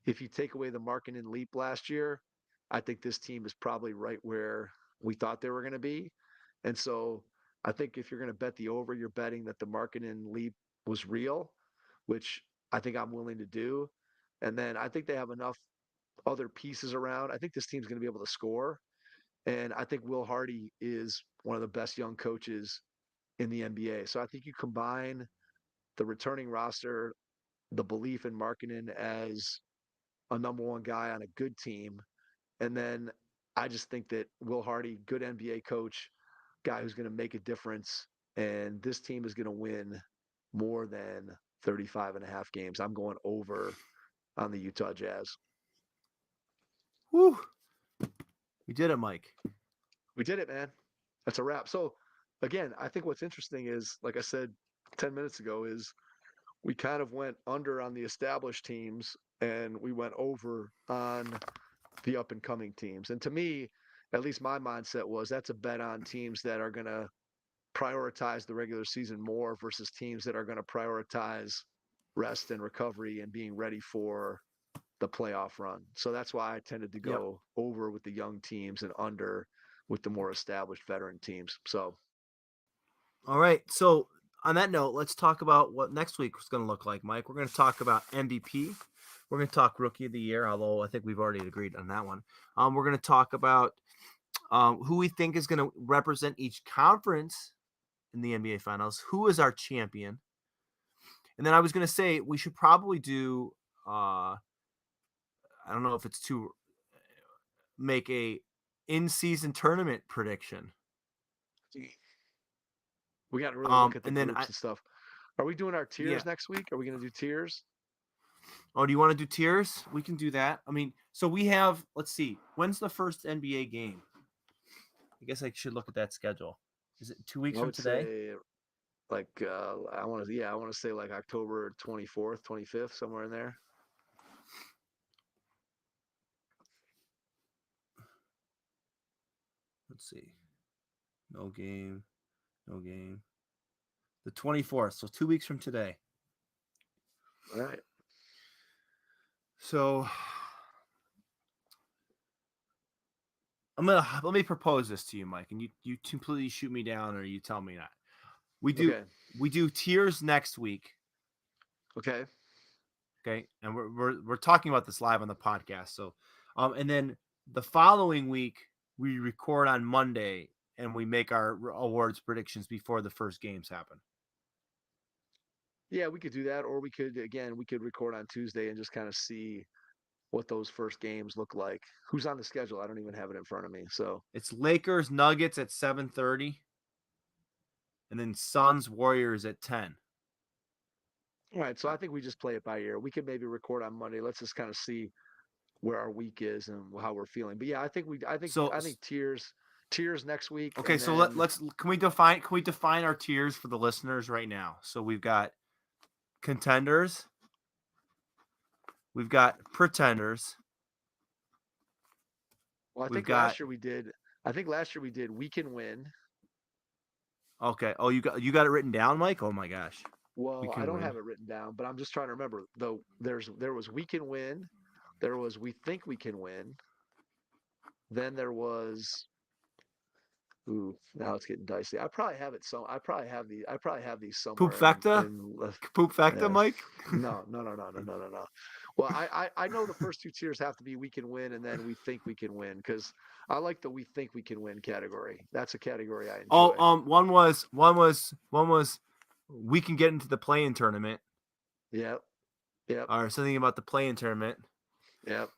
if you take away the Markkanen leap last year, I think this team is probably right where we thought they were going to be. And so I think if you're going to bet the over, you're betting that the Markkanen leap was real, which I think I'm willing to do. And then I think they have enough other pieces around. I think this team's going to be able to score. And I think Will Hardy is one of the best young coaches in the NBA. So I think you combine the returning roster, the belief in Markkinen as a number one guy on a good team, and then I just think that Will Hardy, good NBA coach, guy who's going to make a difference, and this team is going to win more than 35 and a half games. I'm going over on the Utah Jazz. Whew. We did it, Mike. We did it, man. That's a wrap. So again, I think what's interesting is, like I said 10 minutes ago, is we kind of went under on the established teams and we went over on the up and coming teams. And to me, at least my mindset was that's a bet on teams that are going to prioritize the regular season more versus teams that are going to prioritize rest and recovery and being ready for the playoff run. So that's why I tended to Yep. go over with the young teams and under with the more established veteran teams. So, All right. So on that note, let's talk about what next week is going to look like, Mike. We're going to talk about MVP. We're going to talk Rookie of the Year, although I think we've already agreed on that one. We're going to talk about who we think is going to represent each conference in the NBA Finals. Who is our champion? And then I was going to say we should probably do. I don't know if it's too make a in-season tournament prediction. we got to really look at the And then groups and stuff. Are we doing our yeah. tiers next week? Are we going to do tiers? Oh, do you want to do tiers? We can do that. I mean, so we have. Let's see. When's the first NBA game? I guess I should look at that schedule. Is it 2 weeks I from would today? say like I want to I want to say like October 24th, 25th, somewhere in there. Let's see. No game. No game. The 24th. So 2 weeks from today. All right. So let me propose this to you, Mike, and you completely shoot me down or you tell me not. We do tiers next week. Okay. Okay, and we're talking about this live on the podcast. So, and then the following week we record on Monday and we make our awards predictions before the first games happen. Yeah, we could do that, or we could record on Tuesday and just kind of see what those first games look like. Who's on the schedule? I don't even have it in front of me. So It's Lakers Nuggets at 7:30, and then Suns Warriors at 10. all right, so I think we just play it by ear. We could maybe record on Monday. Let's just kind of see where our week is and how we're feeling. But yeah, So I think tiers next week, okay, and so then let's can we define our tiers for the listeners right now? So we've got contenders, we've got pretenders, well, we've got I think last year we did we can win. okay. Oh, you got it written down, Mike? Oh my gosh. We Well, I can don't win. have it written down, but I'm just trying to remember. Though there was we can win, there was we think we can win, then there was ooh, now it's getting dicey. I probably have these Poop somewhere facta? in Poop facta, yeah. Mike? No. Well, I know the first two tiers have to be we can win and then we think we can win because I like the we think we can win category. That's a category I Oh, enjoy. one was we can get into the play-in tournament Yep. Yep. or something about the play-in tournament. Yep.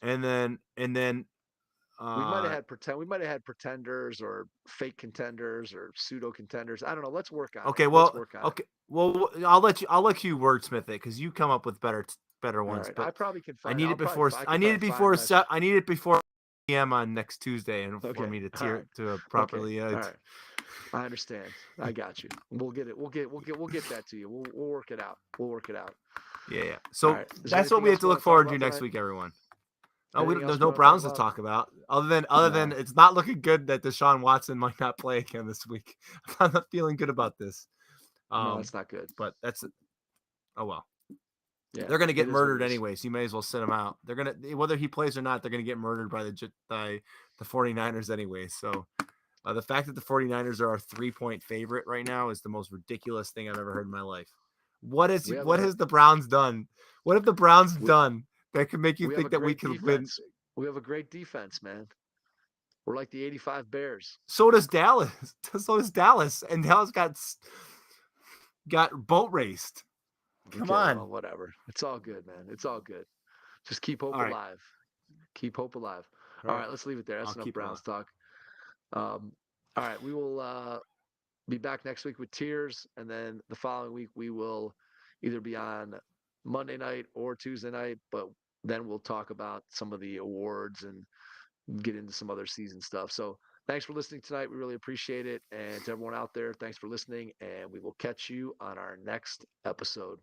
And then We might have had pretenders or fake contenders or pseudo contenders. I don't know. Let's work on it. okay, Let's well, work on it. okay. Well, I'll let you wordsmith it because you come up with better All ones. right. But I probably can I find. need I'll it probably. before I I could need probably it find before my. set. I need it before p.m. on next Tuesday, and for Okay. me to All right. Okay. properly. All right. I understand. I got you. We'll get it. We'll get that to you. We'll work it out. We'll work it out. Yeah. All So right. Is there that's what anything we have else to we look want to talk forward to about next tonight? week, everyone. Oh, Anything there's else we no want to talk Browns to about? talk about other than No. it's not looking good that Deshaun Watson might not play again this week. I'm not feeling good about this. No, that's not good. But oh well. Yeah. They're going to get It is what murdered it is. anyways. You may as well sit them out. They're going to whether he plays or not, they're going to get murdered by the 49ers anyway. So the fact that the 49ers are our 3-point favorite right now is the most ridiculous thing I've ever heard in my life. What has the Browns done? What have the Browns done that could make you We have a think that we great could win? defense. We have a great defense, man. We're like the '85 Bears. So does Dallas. So does Dallas, and Dallas got boat raced. Come Okay, on. well, whatever. It's all good, man. It's all good. Just keep hope All right. alive. Keep hope alive. All All right. right, let's leave it there. That's I'll enough keep Browns going. talk. All right, we will be back next week with tiers, and then the following week we will either be on Monday night or Tuesday night, but then we'll talk about some of the awards and get into some other season stuff. So Thanks for listening tonight. We really appreciate it. And to everyone out there, thanks for listening. And we will catch you on our next episode.